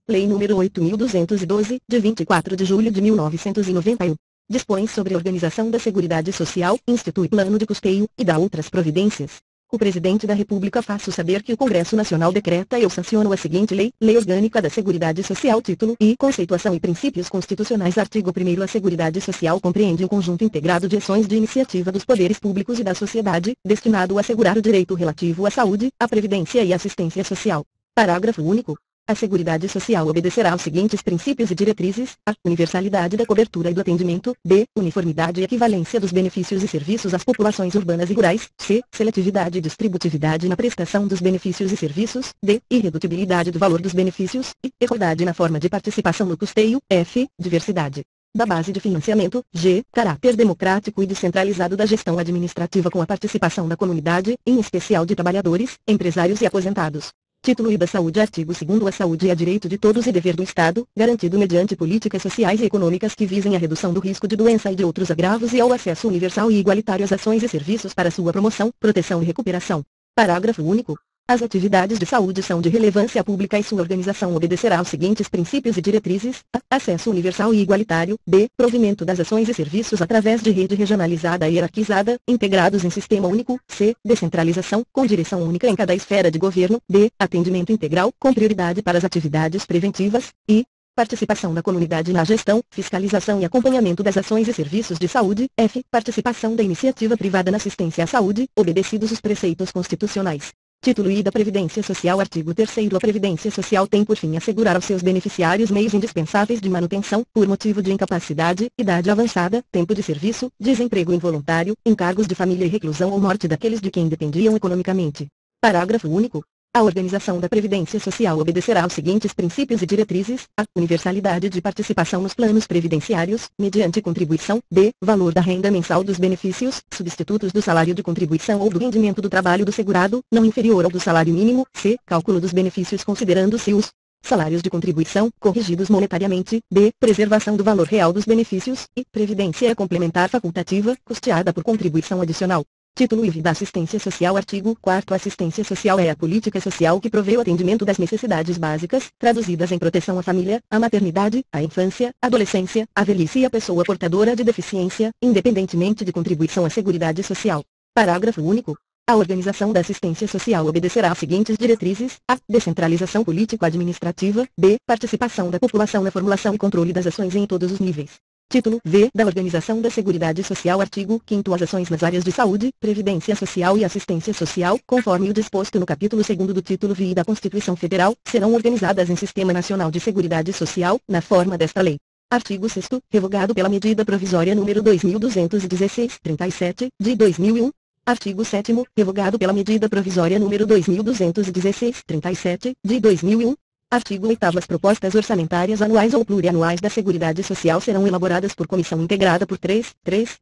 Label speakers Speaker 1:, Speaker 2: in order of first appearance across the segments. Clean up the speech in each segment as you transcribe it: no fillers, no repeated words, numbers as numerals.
Speaker 1: Lei nº 8.212, de 24 de julho de 1991. Dispõe sobre a organização da Seguridade Social, institui plano de custeio, e dá outras providências. O Presidente da República faço saber que o Congresso Nacional decreta e eu sanciono a seguinte lei: Lei Orgânica da Seguridade Social. Título e Conceituação e Princípios Constitucionais. Artigo 1º. A Seguridade Social compreende um conjunto integrado de ações de iniciativa dos poderes públicos e da sociedade, destinado a assegurar o direito relativo à saúde, à previdência e assistência social. Parágrafo único. A Seguridade Social obedecerá aos seguintes princípios e diretrizes: a. Universalidade da cobertura e do atendimento. B. Uniformidade e equivalência dos benefícios e serviços às populações urbanas e rurais. C. Seletividade e distributividade na prestação dos benefícios e serviços. D. Irredutibilidade do valor dos benefícios. E. Equidade na forma de participação no custeio. F. Diversidade da base de financiamento. G. Caráter democrático e descentralizado da gestão administrativa com a participação da comunidade, em especial de trabalhadores, empresários e aposentados. Título I da Saúde. Artigo 2º. A saúde é direito de todos e dever do Estado, garantido mediante políticas sociais e econômicas que visem a redução do risco de doença e de outros agravos e ao acesso universal e igualitário às ações e serviços para sua promoção, proteção e recuperação. Parágrafo único. As atividades de saúde são de relevância pública e sua organização obedecerá aos seguintes princípios e diretrizes: a. Acesso universal e igualitário. B. Provimento das ações e serviços através de rede regionalizada e hierarquizada, integrados em sistema único. C. Descentralização, com direção única em cada esfera de governo. D. Atendimento integral, com prioridade para as atividades preventivas. E. Participação da comunidade na gestão, fiscalização e acompanhamento das ações e serviços de saúde. F. Participação da iniciativa privada na assistência à saúde, obedecidos os preceitos constitucionais. Título I da Previdência Social. Artigo 3º. A Previdência Social tem por fim assegurar aos seus beneficiários meios indispensáveis de manutenção, por motivo de incapacidade, idade avançada, tempo de serviço, desemprego involuntário, encargos de família e reclusão ou morte daqueles de quem dependiam economicamente. Parágrafo único. A organização da Previdência Social obedecerá aos seguintes princípios e diretrizes: a. Universalidade de participação nos planos previdenciários, mediante contribuição. B. Valor da renda mensal dos benefícios, substitutos do salário de contribuição ou do rendimento do trabalho do segurado, não inferior ao do salário mínimo. C. Cálculo dos benefícios considerando-se os salários de contribuição, corrigidos monetariamente. D. Preservação do valor real dos benefícios. E. Previdência complementar facultativa, custeada por contribuição adicional. Título IV da Assistência Social. Artigo 4º. A assistência social é a política social que provê o atendimento das necessidades básicas, traduzidas em proteção à família, à maternidade, à infância, adolescência, à velhice e à pessoa portadora de deficiência, independentemente de contribuição à Seguridade Social. Parágrafo único. A organização da assistência social obedecerá às seguintes diretrizes: a. Descentralização político-administrativa. B. Participação da população na formulação e controle das ações em todos os níveis. Título V da Organização da Seguridade Social. Artigo 5º. As ações nas áreas de saúde, previdência social e assistência social, conforme o disposto no capítulo 2º do título VI da Constituição Federal, serão organizadas em Sistema Nacional de Seguridade Social, na forma desta lei. Artigo 6º. Revogado pela medida provisória número 2216/37, de 2001. Artigo 7º. Revogado pela medida provisória número 2216/37, de 2001. Artigo 8º. As propostas orçamentárias anuais ou plurianuais da Seguridade Social serão elaboradas por comissão integrada por três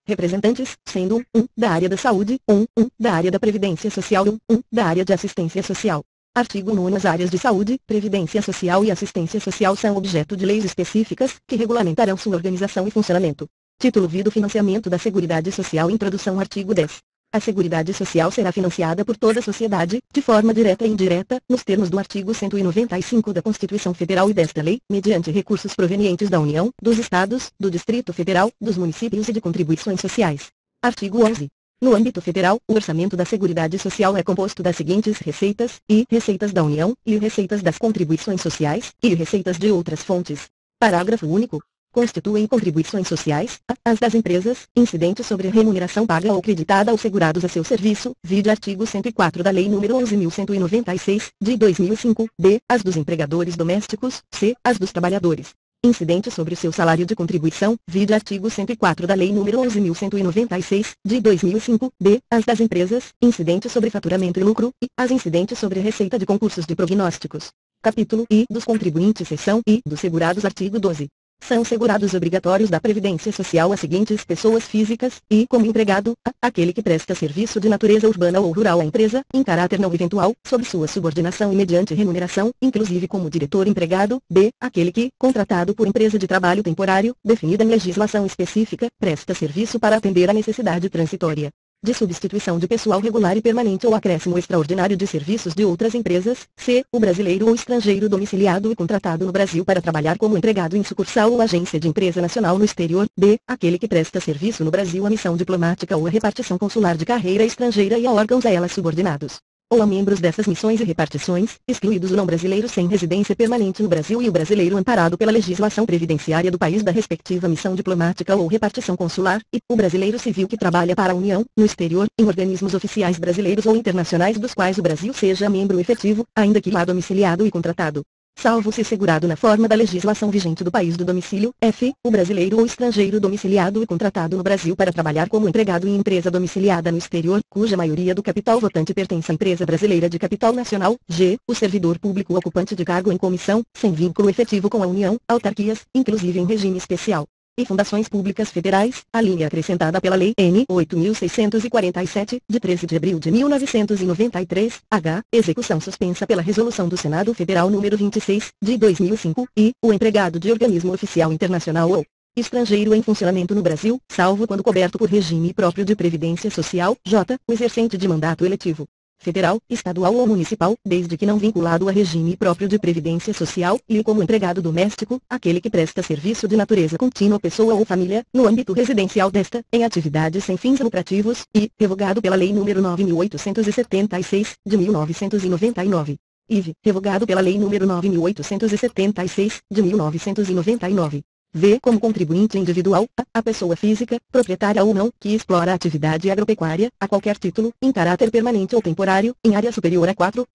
Speaker 1: representantes, sendo 1 da área da saúde, 1 da área da previdência social e 1 da área de assistência social. Artigo 9º. As áreas de saúde, previdência social e assistência social são objeto de leis específicas, que regulamentarão sua organização e funcionamento. Título V do Financiamento da Seguridade Social. Introdução. Artigo 10. A Seguridade Social será financiada por toda a sociedade, de forma direta e indireta, nos termos do artigo 195 da Constituição Federal e desta lei, mediante recursos provenientes da União, dos Estados, do Distrito Federal, dos municípios e de contribuições sociais. Artigo 11. No âmbito federal, o orçamento da Seguridade Social é composto das seguintes receitas: I. Receitas da União, e receitas das contribuições sociais, e receitas de outras fontes. Parágrafo único. Constituem contribuições sociais, as das empresas, incidentes sobre remuneração paga ou creditada aos segurados a seu serviço, vide artigo 104 da Lei nº 11.196, de 2005, b. As dos empregadores domésticos, c. As dos trabalhadores. Incidentes sobre o seu salário de contribuição, vide artigo 104 da Lei nº 11.196, de 2005, b. As das empresas, incidentes sobre faturamento e lucro, e as incidentes sobre receita de concursos de prognósticos. Capítulo I dos contribuintes. Seção I dos segurados. Artigo 12. São segurados obrigatórios da Previdência Social as seguintes pessoas físicas, e como empregado, aquele que presta serviço de natureza urbana ou rural à empresa, em caráter não eventual, sob sua subordinação e mediante remuneração, inclusive como diretor empregado. B. Aquele que, contratado por empresa de trabalho temporário, definida em legislação específica, presta serviço para atender a necessidade transitória. de substituição de pessoal regular e permanente ou acréscimo extraordinário de serviços de outras empresas, c. o brasileiro ou estrangeiro domiciliado e contratado no Brasil para trabalhar como empregado em sucursal ou agência de empresa nacional no exterior, d. aquele que presta serviço no Brasil à missão diplomática ou à repartição consular de carreira estrangeira e a órgãos a elas subordinados, ou a membros dessas missões e repartições, excluídos o não brasileiro sem residência permanente no Brasil e o brasileiro amparado pela legislação previdenciária do país da respectiva missão diplomática ou repartição consular, e o brasileiro civil que trabalha para a União, no exterior, em organismos oficiais brasileiros ou internacionais dos quais o Brasil seja membro efetivo, ainda que lá domiciliado e contratado, salvo se segurado na forma da legislação vigente do país do domicílio, f. o brasileiro ou estrangeiro domiciliado e contratado no Brasil para trabalhar como empregado em empresa domiciliada no exterior, cuja maioria do capital votante pertence à empresa brasileira de capital nacional, g. o servidor público ocupante de cargo em comissão, sem vínculo efetivo com a União, autarquias, inclusive em regime especial, e fundações públicas federais, a linha acrescentada pela Lei N. 8.647, de 13 de abril de 1993, h. execução suspensa pela Resolução do Senado Federal número 26, de 2005, e o empregado de organismo oficial internacional ou estrangeiro em funcionamento no Brasil, salvo quando coberto por regime próprio de previdência social, j. o exercente de mandato eletivo federal, estadual ou municipal, desde que não vinculado a regime próprio de previdência social, e como empregado doméstico, aquele que presta serviço de natureza contínua à pessoa ou família, no âmbito residencial desta, em atividades sem fins lucrativos, e, revogado pela Lei nº 9.876, de 1999. IV, revogado pela Lei nº 9.876, de 1999. V. Como contribuinte individual, a pessoa física, proprietária ou não, que explora a atividade agropecuária, a qualquer título, em caráter permanente ou temporário, em área superior a 4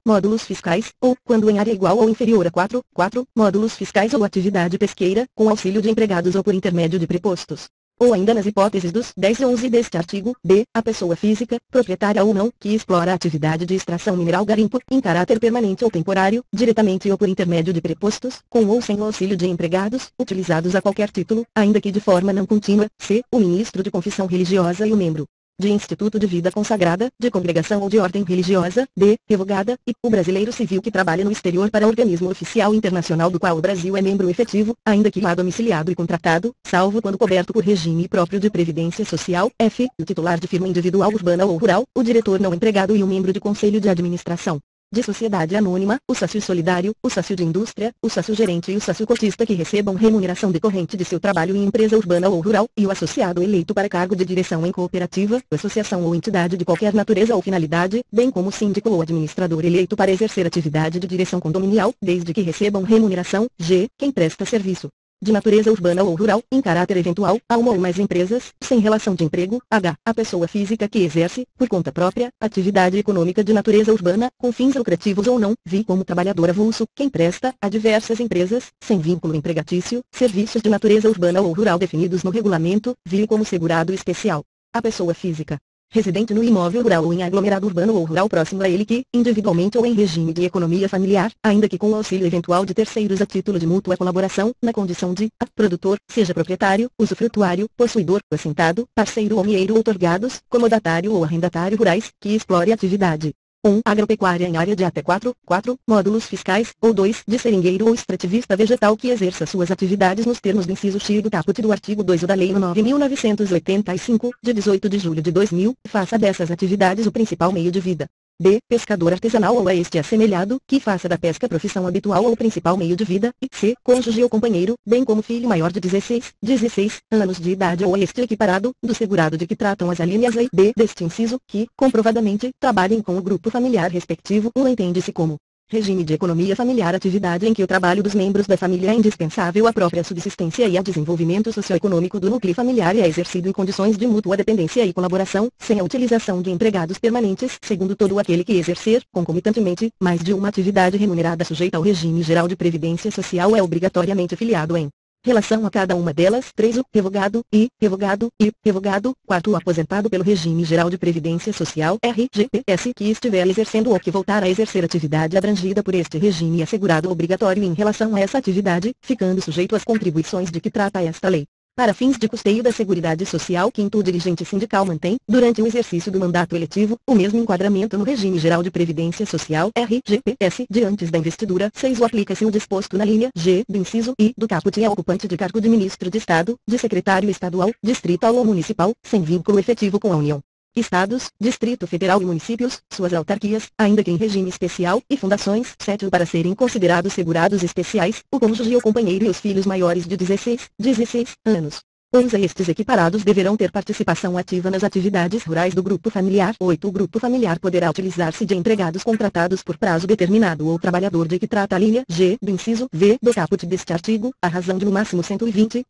Speaker 1: módulos fiscais, ou, quando em área igual ou inferior a 4 módulos fiscais ou atividade pesqueira, com auxílio de empregados ou por intermédio de prepostos. Ou ainda nas hipóteses dos 10 e 11 deste artigo, b. a pessoa física, proprietária ou não, que explora a atividade de extração mineral garimpo, em caráter permanente ou temporário, diretamente ou por intermédio de prepostos, com ou sem o auxílio de empregados, utilizados a qualquer título, ainda que de forma não contínua, c. o ministro de confissão religiosa e o membro de instituto de vida consagrada, de congregação ou de ordem religiosa, d. revogada, e o brasileiro civil que trabalha no exterior para organismo oficial internacional do qual o Brasil é membro efetivo, ainda que lá domiciliado e contratado, salvo quando coberto por regime próprio de previdência social, f. o titular de firma individual urbana ou rural, o diretor não empregado e o membro de conselho de administração de sociedade anônima, o sócio solidário, o sócio de indústria, o sócio gerente e o sócio cotista que recebam remuneração decorrente de seu trabalho em empresa urbana ou rural, e o associado eleito para cargo de direção em cooperativa, associação ou entidade de qualquer natureza ou finalidade, bem como síndico ou administrador eleito para exercer atividade de direção condominial, desde que recebam remuneração, g. quem presta serviço de natureza urbana ou rural, em caráter eventual, a uma ou mais empresas, sem relação de emprego, h. a pessoa física que exerce, por conta própria, atividade econômica de natureza urbana, com fins lucrativos ou não, vi como trabalhador avulso, quem presta, a diversas empresas, sem vínculo empregatício, serviços de natureza urbana ou rural definidos no regulamento, vi como segurado especial. A pessoa física residente no imóvel rural ou em aglomerado urbano ou rural próximo a ele que, individualmente ou em regime de economia familiar, ainda que com o auxílio eventual de terceiros a título de mútua colaboração, na condição de produtor, seja proprietário, usufrutuário, possuidor, assentado, parceiro ou mieiro outorgados, comodatário ou arrendatário rurais, que explore atividade 1. Agropecuária em área de até 4 módulos fiscais, ou 2. De seringueiro ou extrativista vegetal que exerça suas atividades nos termos do inciso X do caput do artigo 2 da Lei nº 9.985, de 18 de julho de 2000, faça dessas atividades o principal meio de vida. B. Pescador artesanal ou a este assemelhado, que faça da pesca profissão habitual ou principal meio de vida, e C. Cônjuge ou companheiro, bem como filho maior de 16 anos de idade ou a este equiparado, do segurado de que tratam as alíneas A e B deste inciso, que, comprovadamente, trabalhem com o grupo familiar respectivo, ou entende-se como regime de economia familiar, atividade em que o trabalho dos membros da família é indispensável à própria subsistência e ao desenvolvimento socioeconômico do núcleo familiar e é exercido em condições de mútua dependência e colaboração, sem a utilização de empregados permanentes, segundo todo aquele que exercer, concomitantemente, mais de uma atividade remunerada sujeita ao regime geral de previdência social é obrigatoriamente filiado em relação a cada uma delas, 3. O revogado, revogado, 4. O aposentado pelo regime geral de previdência social, RGPS, que estiver exercendo ou que voltar a exercer atividade abrangida por este regime assegurado obrigatório em relação a essa atividade, ficando sujeito às contribuições de que trata esta lei. Para fins de custeio da Seguridade Social, quinto, o dirigente sindical mantém, durante o exercício do mandato eletivo, o mesmo enquadramento no regime geral de previdência social, RGPS, de antes da investidura. 6. O aplica-se o disposto na linha G do inciso I do caput ao ocupante de cargo de ministro de Estado, de secretário estadual, distrital ou municipal, sem vínculo efetivo com a União. Estados, Distrito Federal e municípios, suas autarquias, ainda que em regime especial, e fundações. 7. Para serem considerados segurados especiais, o cônjuge ou companheiro e os filhos maiores de 16 anos. 11. Estes equiparados deverão ter participação ativa nas atividades rurais do grupo familiar. 8. O grupo familiar poderá utilizar-se de empregados contratados por prazo determinado ou trabalhador de que trata a linha G do inciso V do caput deste artigo, à razão de no máximo 120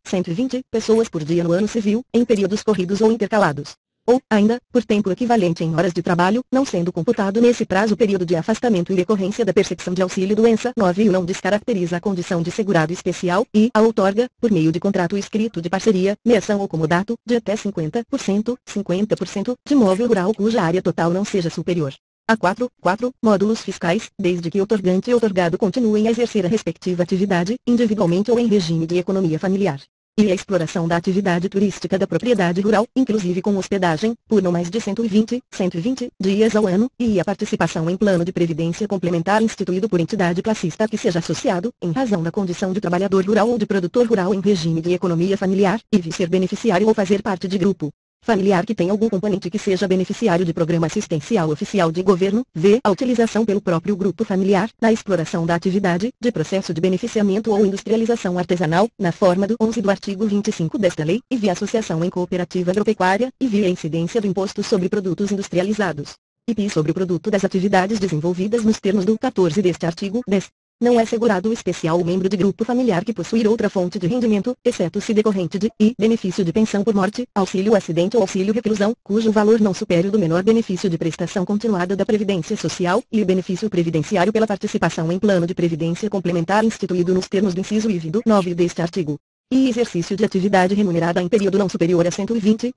Speaker 1: pessoas por dia no ano civil, em períodos corridos ou intercalados. Ou, ainda, por tempo equivalente em horas de trabalho, não sendo computado nesse prazo o período de afastamento em decorrência da percepção de auxílio-doença. 9. O não descaracteriza a condição de segurado especial e a outorga, por meio de contrato escrito de parceria, meação ou comodato, de até 50% de imóvel rural cuja área total não seja superior a 4 módulos fiscais, desde que outorgante e outorgado continuem a exercer a respectiva atividade, individualmente ou em regime de economia familiar. E a exploração da atividade turística da propriedade rural, inclusive com hospedagem, por não mais de 120 dias ao ano, e a participação em plano de previdência complementar instituído por entidade classista a que seja associado, em razão da condição de trabalhador rural ou de produtor rural em regime de economia familiar, e ser beneficiário ou fazer parte de grupo familiar que tenha algum componente que seja beneficiário de programa assistencial oficial de governo. V. A utilização pelo próprio grupo familiar, na exploração da atividade, de processo de beneficiamento ou industrialização artesanal, na forma do 11 do artigo 25 desta lei, e via associação em cooperativa agropecuária, e via incidência do imposto sobre produtos industrializados. IPI sobre o produto das atividades desenvolvidas nos termos do 14 deste artigo 10. Não é segurado especial o membro de grupo familiar que possuir outra fonte de rendimento, exceto se decorrente de benefício de pensão por morte, auxílio acidente ou auxílio reclusão, cujo valor não supere o do menor benefício de prestação continuada da Previdência Social, e o benefício previdenciário pela participação em plano de previdência complementar instituído nos termos do inciso IV do 9 deste artigo. E exercício de atividade remunerada em período não superior a 120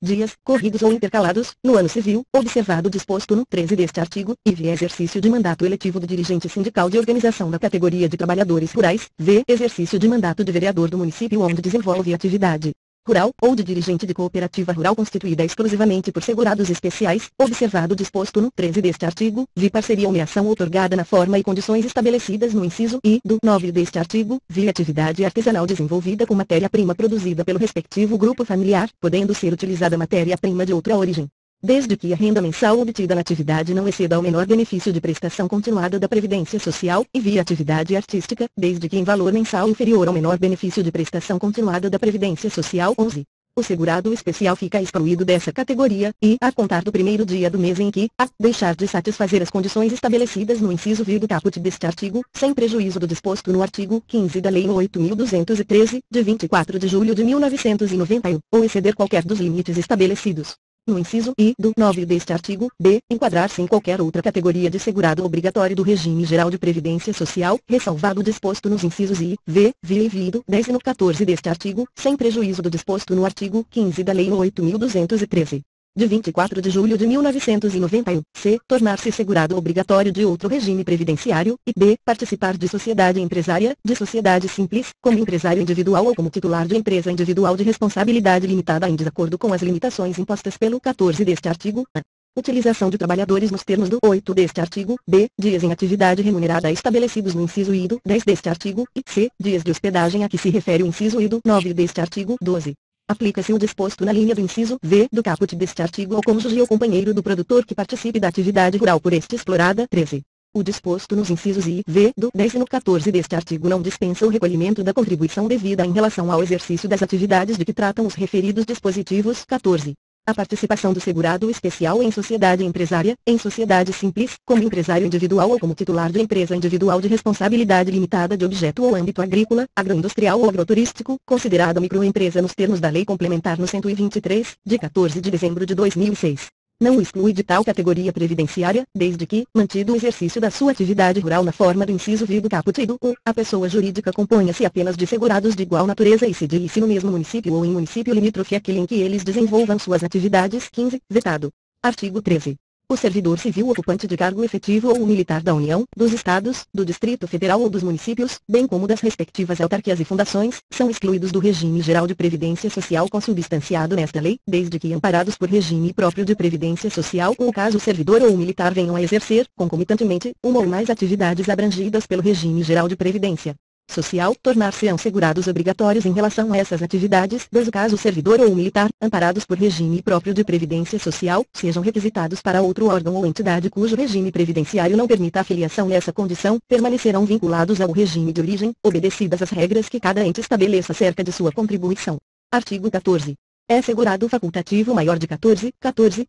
Speaker 1: dias, corridos ou intercalados, no ano civil, observado o disposto no 13 deste artigo, e via exercício de mandato eletivo do dirigente sindical de organização da categoria de trabalhadores rurais, v. Exercício de mandato de vereador do município onde desenvolve atividade rural, ou de dirigente de cooperativa rural constituída exclusivamente por segurados especiais, observado o disposto no 13 deste artigo, vi parceria ou meação outorgada na forma e condições estabelecidas no inciso I do 9 deste artigo, vi atividade artesanal desenvolvida com matéria-prima produzida pelo respectivo grupo familiar, podendo ser utilizada matéria-prima de outra origem, desde que a renda mensal obtida na atividade não exceda ao menor benefício de prestação continuada da Previdência Social, e via atividade artística, desde que em valor mensal inferior ao menor benefício de prestação continuada da Previdência Social. 11. O segurado especial fica excluído dessa categoria, e, a contar do primeiro dia do mês em que, a deixar de satisfazer as condições estabelecidas no inciso V do caput deste artigo, sem prejuízo do disposto no artigo 15 da Lei nº 8.213, de 24 de julho de 1991, ou exceder qualquer dos limites estabelecidos no inciso I do 9 deste artigo, b. Enquadrar-se em qualquer outra categoria de segurado obrigatório do regime geral de previdência social, ressalvado o disposto nos incisos I, V, e V do 10 e no 14 deste artigo, sem prejuízo do disposto no artigo 15 da Lei nº 8.213. De 24 de julho de 1991, c. Tornar-se segurado obrigatório de outro regime previdenciário, e b. Participar de sociedade empresária, de sociedade simples, como empresário individual ou como titular de empresa individual de responsabilidade limitada em desacordo com as limitações impostas pelo 14 deste artigo. A. Utilização de trabalhadores nos termos do 8 deste artigo, b. Dias em atividade remunerada estabelecidos no inciso I do 10 deste artigo, e c. Dias de hospedagem a que se refere o inciso I do 9 deste artigo 12. Aplica-se o disposto na linha do inciso V do caput deste artigo ao cônjuge ou companheiro do produtor que participe da atividade rural por este explorada. 13. O disposto nos incisos I, V do 10 e no 14 deste artigo não dispensa o recolhimento da contribuição devida em relação ao exercício das atividades de que tratam os referidos dispositivos. 14. A participação do segurado especial em sociedade empresária, em sociedade simples, como empresário individual ou como titular de empresa individual de responsabilidade limitada de objeto ou âmbito agrícola, agroindustrial ou agroturístico, considerada microempresa nos termos da Lei Complementar no 123, de 14 de dezembro de 2006. Não o exclui de tal categoria previdenciária, desde que, mantido o exercício da sua atividade rural na forma do inciso V do caput e do 1, a pessoa jurídica componha-se apenas de segurados de igual natureza e sedile-se no mesmo município ou em município limítrofe aquele em que eles desenvolvam suas atividades. 15. Vetado. Artigo 13. O servidor civil ocupante de cargo efetivo ou militar da União, dos Estados, do Distrito Federal ou dos municípios, bem como das respectivas autarquias e fundações, são excluídos do regime geral de previdência social consubstanciado nesta lei, desde que amparados por regime próprio de previdência social ou caso o servidor ou o militar venham a exercer, concomitantemente, uma ou mais atividades abrangidas pelo regime geral de previdência. social, tornar-se-ão segurados obrigatórios em relação a essas atividades, desde caso o servidor ou o militar, amparados por regime próprio de previdência social, sejam requisitados para outro órgão ou entidade cujo regime previdenciário não permita a filiação nessa condição, permanecerão vinculados ao regime de origem, obedecidas as regras que cada ente estabeleça acerca de sua contribuição. Artigo 14. É segurado facultativo maior de 14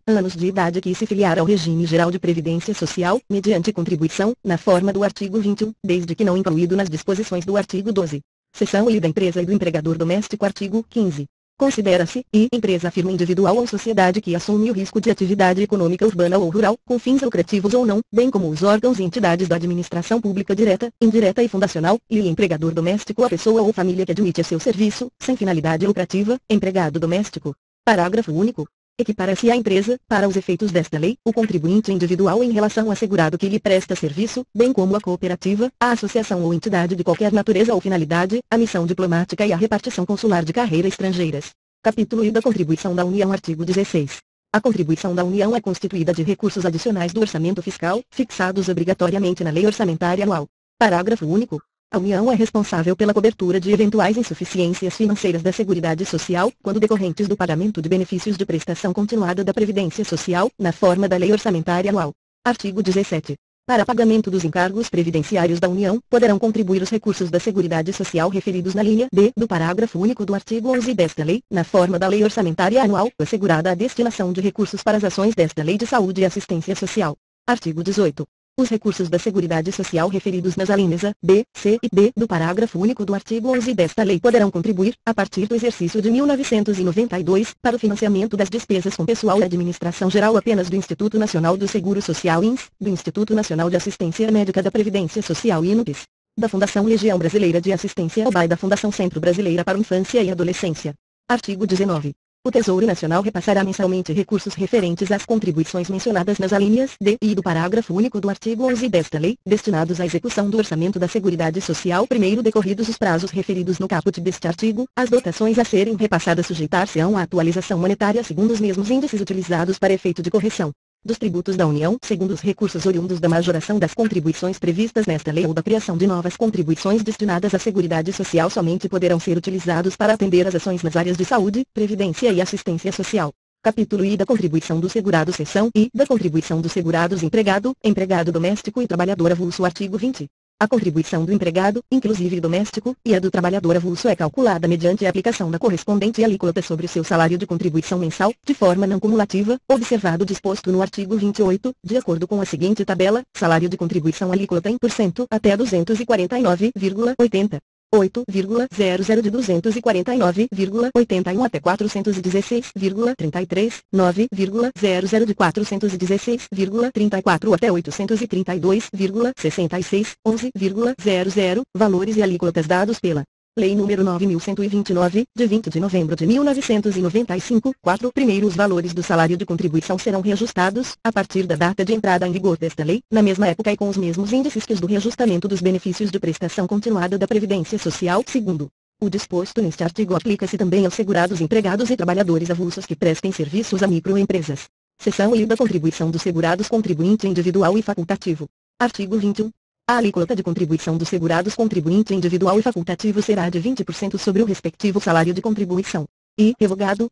Speaker 1: anos de idade que se filiar ao regime geral de previdência social, mediante contribuição, na forma do artigo 21, desde que não incluído nas disposições do artigo 12. Seção I da empresa e do empregador doméstico. Artigo 15. Considera-se, empresa firme individual ou sociedade que assume o risco de atividade econômica urbana ou rural, com fins lucrativos ou não, bem como os órgãos e entidades da administração pública direta, indireta e fundacional, e empregador doméstico a pessoa ou família que admite a seu serviço, sem finalidade lucrativa, empregado doméstico. Parágrafo único. Equipara-se à empresa, para os efeitos desta lei, o contribuinte individual em relação ao segurado que lhe presta serviço, bem como a cooperativa, a associação ou entidade de qualquer natureza ou finalidade, a missão diplomática e a repartição consular de carreira estrangeiras. Capítulo I da Contribuição da União. Artigo 16. A contribuição da União é constituída de recursos adicionais do orçamento fiscal, fixados obrigatoriamente na Lei Orçamentária Anual. Parágrafo único. A União é responsável pela cobertura de eventuais insuficiências financeiras da Seguridade Social, quando decorrentes do pagamento de benefícios de prestação continuada da Previdência Social, na forma da Lei Orçamentária Anual. Artigo 17. Para pagamento dos encargos previdenciários da União, poderão contribuir os recursos da Seguridade Social referidos na linha D do parágrafo único do artigo 11 desta lei, na forma da Lei Orçamentária Anual, assegurada a destinação de recursos para as ações desta Lei de Saúde e Assistência Social. Artigo 18. Os recursos da Seguridade Social referidos nas alíneas A, B, C e D do parágrafo único do artigo 11 desta lei poderão contribuir, a partir do exercício de 1992, para o financiamento das despesas com pessoal e administração geral apenas do Instituto Nacional do Seguro Social (INSS), do Instituto Nacional de Assistência Médica da Previdência Social (INPS), da Fundação Legião Brasileira de Assistência ao BAI e da Fundação Centro Brasileira para a Infância e Adolescência. Artigo 19. O Tesouro Nacional repassará mensalmente recursos referentes às contribuições mencionadas nas alíneas D e I do parágrafo único do artigo 11 desta lei, destinados à execução do orçamento da Seguridade Social. Primeiro decorridos os prazos referidos no caput deste artigo, as dotações a serem repassadas sujeitar-se-ão à atualização monetária segundo os mesmos índices utilizados para efeito de correção dos tributos da União, segundo os recursos oriundos da majoração das contribuições previstas nesta lei ou da criação de novas contribuições destinadas à Seguridade Social. Somente poderão ser utilizados para atender as ações nas áreas de saúde, previdência e assistência social. Capítulo I da Contribuição do Segurado. Seção I da Contribuição dos Segurados. Empregado, empregado doméstico e trabalhador avulso. Artigo 20. A contribuição do empregado, inclusive doméstico, e a do trabalhador avulso é calculada mediante a aplicação da correspondente alíquota sobre o seu salário de contribuição mensal, de forma não cumulativa, observado o disposto no artigo 28, de acordo com a seguinte tabela: salário de contribuição alíquota em % até 249,80. 8,00 de 249,81 até 416,33, 9,00 de 416,34 até 832,66, 11,00, valores e alíquotas dados pela Lei nº 9.129, de 20 de novembro de 1995, 4. Primeiros valores do salário de contribuição serão reajustados, a partir da data de entrada em vigor desta lei, na mesma época e com os mesmos índices que os do reajustamento dos benefícios de prestação continuada da Previdência Social. Segundo, o disposto neste artigo aplica-se também aos segurados empregados e trabalhadores avulsos que prestem serviços a microempresas. Seção I da Contribuição dos Segurados. Contribuinte individual e facultativo. Artigo 21. A alíquota de contribuição dos segurados contribuinte individual e facultativo será de 20% sobre o respectivo salário de contribuição. E revogado,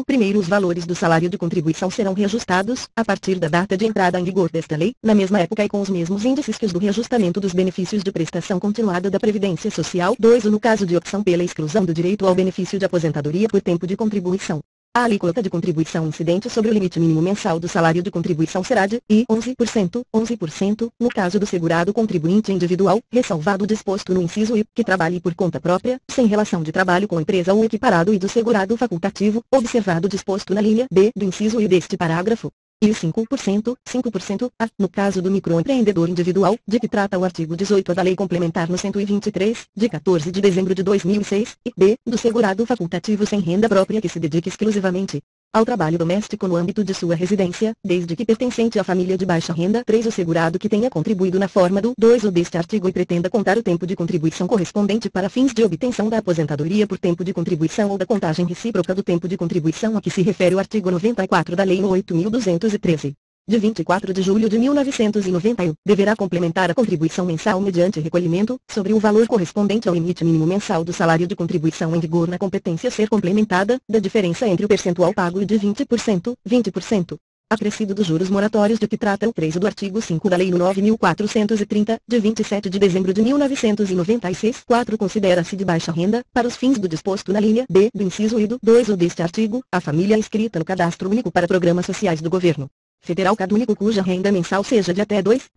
Speaker 1: primeiros valores do salário de contribuição serão reajustados, a partir da data de entrada em vigor desta lei, na mesma época e com os mesmos índices que os do reajustamento dos benefícios de prestação continuada da Previdência Social. 2. No caso de opção pela exclusão do direito ao benefício de aposentadoria por tempo de contribuição, a alíquota de contribuição incidente sobre o limite mínimo mensal do salário de contribuição será de 11%, no caso do segurado contribuinte individual, ressalvado o disposto no inciso I, que trabalhe por conta própria, sem relação de trabalho com empresa ou equiparado, e do segurado facultativo, observado o disposto na linha B do inciso I deste parágrafo. E 5%, no caso do microempreendedor individual, de que trata o artigo 18 da Lei Complementar no 123, de 14 de dezembro de 2006, e B, do segurado facultativo sem renda própria que se dedique exclusivamente ao trabalho doméstico no âmbito de sua residência, desde que pertencente à família de baixa renda. 3. O segurado que tenha contribuído na forma do 2 ou deste artigo e pretenda contar o tempo de contribuição correspondente para fins de obtenção da aposentadoria por tempo de contribuição ou da contagem recíproca do tempo de contribuição a que se refere o artigo 94 da Lei nº 8.213. de 24 de julho de 1991, deverá complementar a contribuição mensal mediante recolhimento, sobre o valor correspondente ao limite mínimo mensal do salário de contribuição em vigor na competência a ser complementada, da diferença entre o percentual pago e de 20%, acrescido dos juros moratórios de que trata o 3 do artigo 5 da Lei nº 9.430, de 27 de dezembro de 1996. 4. Considera-se de baixa renda, para os fins do disposto na linha B do inciso I do 2 ou deste artigo, a família inscrita no Cadastro Único para Programas Sociais do Governo Federal CadÚnico cuja renda mensal seja de até 2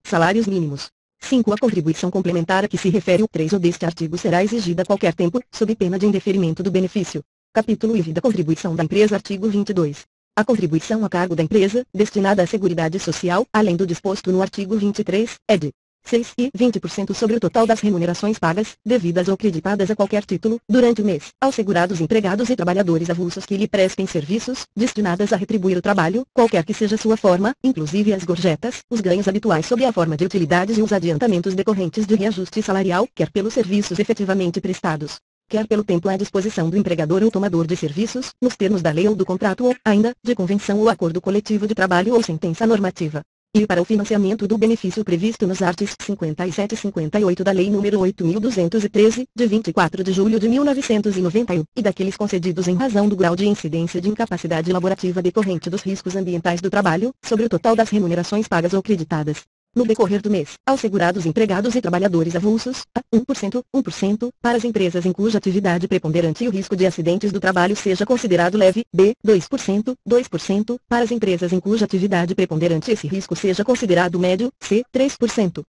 Speaker 1: salários mínimos. 5. A contribuição complementar a que se refere o 3 ou deste artigo será exigida a qualquer tempo, sob pena de indeferimento do benefício. Capítulo IV da contribuição da empresa. Artigo 22. A contribuição a cargo da empresa, destinada à Seguridade Social, além do disposto no artigo 23, é de 6 e 20% sobre o total das remunerações pagas, devidas ou creditadas a qualquer título, durante o mês, aos segurados empregados e trabalhadores avulsos que lhe prestem serviços, destinadas a retribuir o trabalho, qualquer que seja sua forma, inclusive as gorjetas, os ganhos habituais sob a forma de utilidades e os adiantamentos decorrentes de reajuste salarial, quer pelos serviços efetivamente prestados, quer pelo tempo à disposição do empregador ou tomador de serviços, nos termos da lei ou do contrato ou, ainda, de convenção ou acordo coletivo de trabalho ou sentença normativa. E para o financiamento do benefício previsto nos artigos 57 e 58 da Lei nº 8.213, de 24 de julho de 1991, e daqueles concedidos em razão do grau de incidência de incapacidade laborativa decorrente dos riscos ambientais do trabalho, sobre o total das remunerações pagas ou creditadas, no decorrer do mês, aos segurados empregados e trabalhadores avulsos, a 1%, para as empresas em cuja atividade preponderante o risco de acidentes do trabalho seja considerado leve, b. 2%, para as empresas em cuja atividade preponderante esse risco seja considerado médio, c. 3%,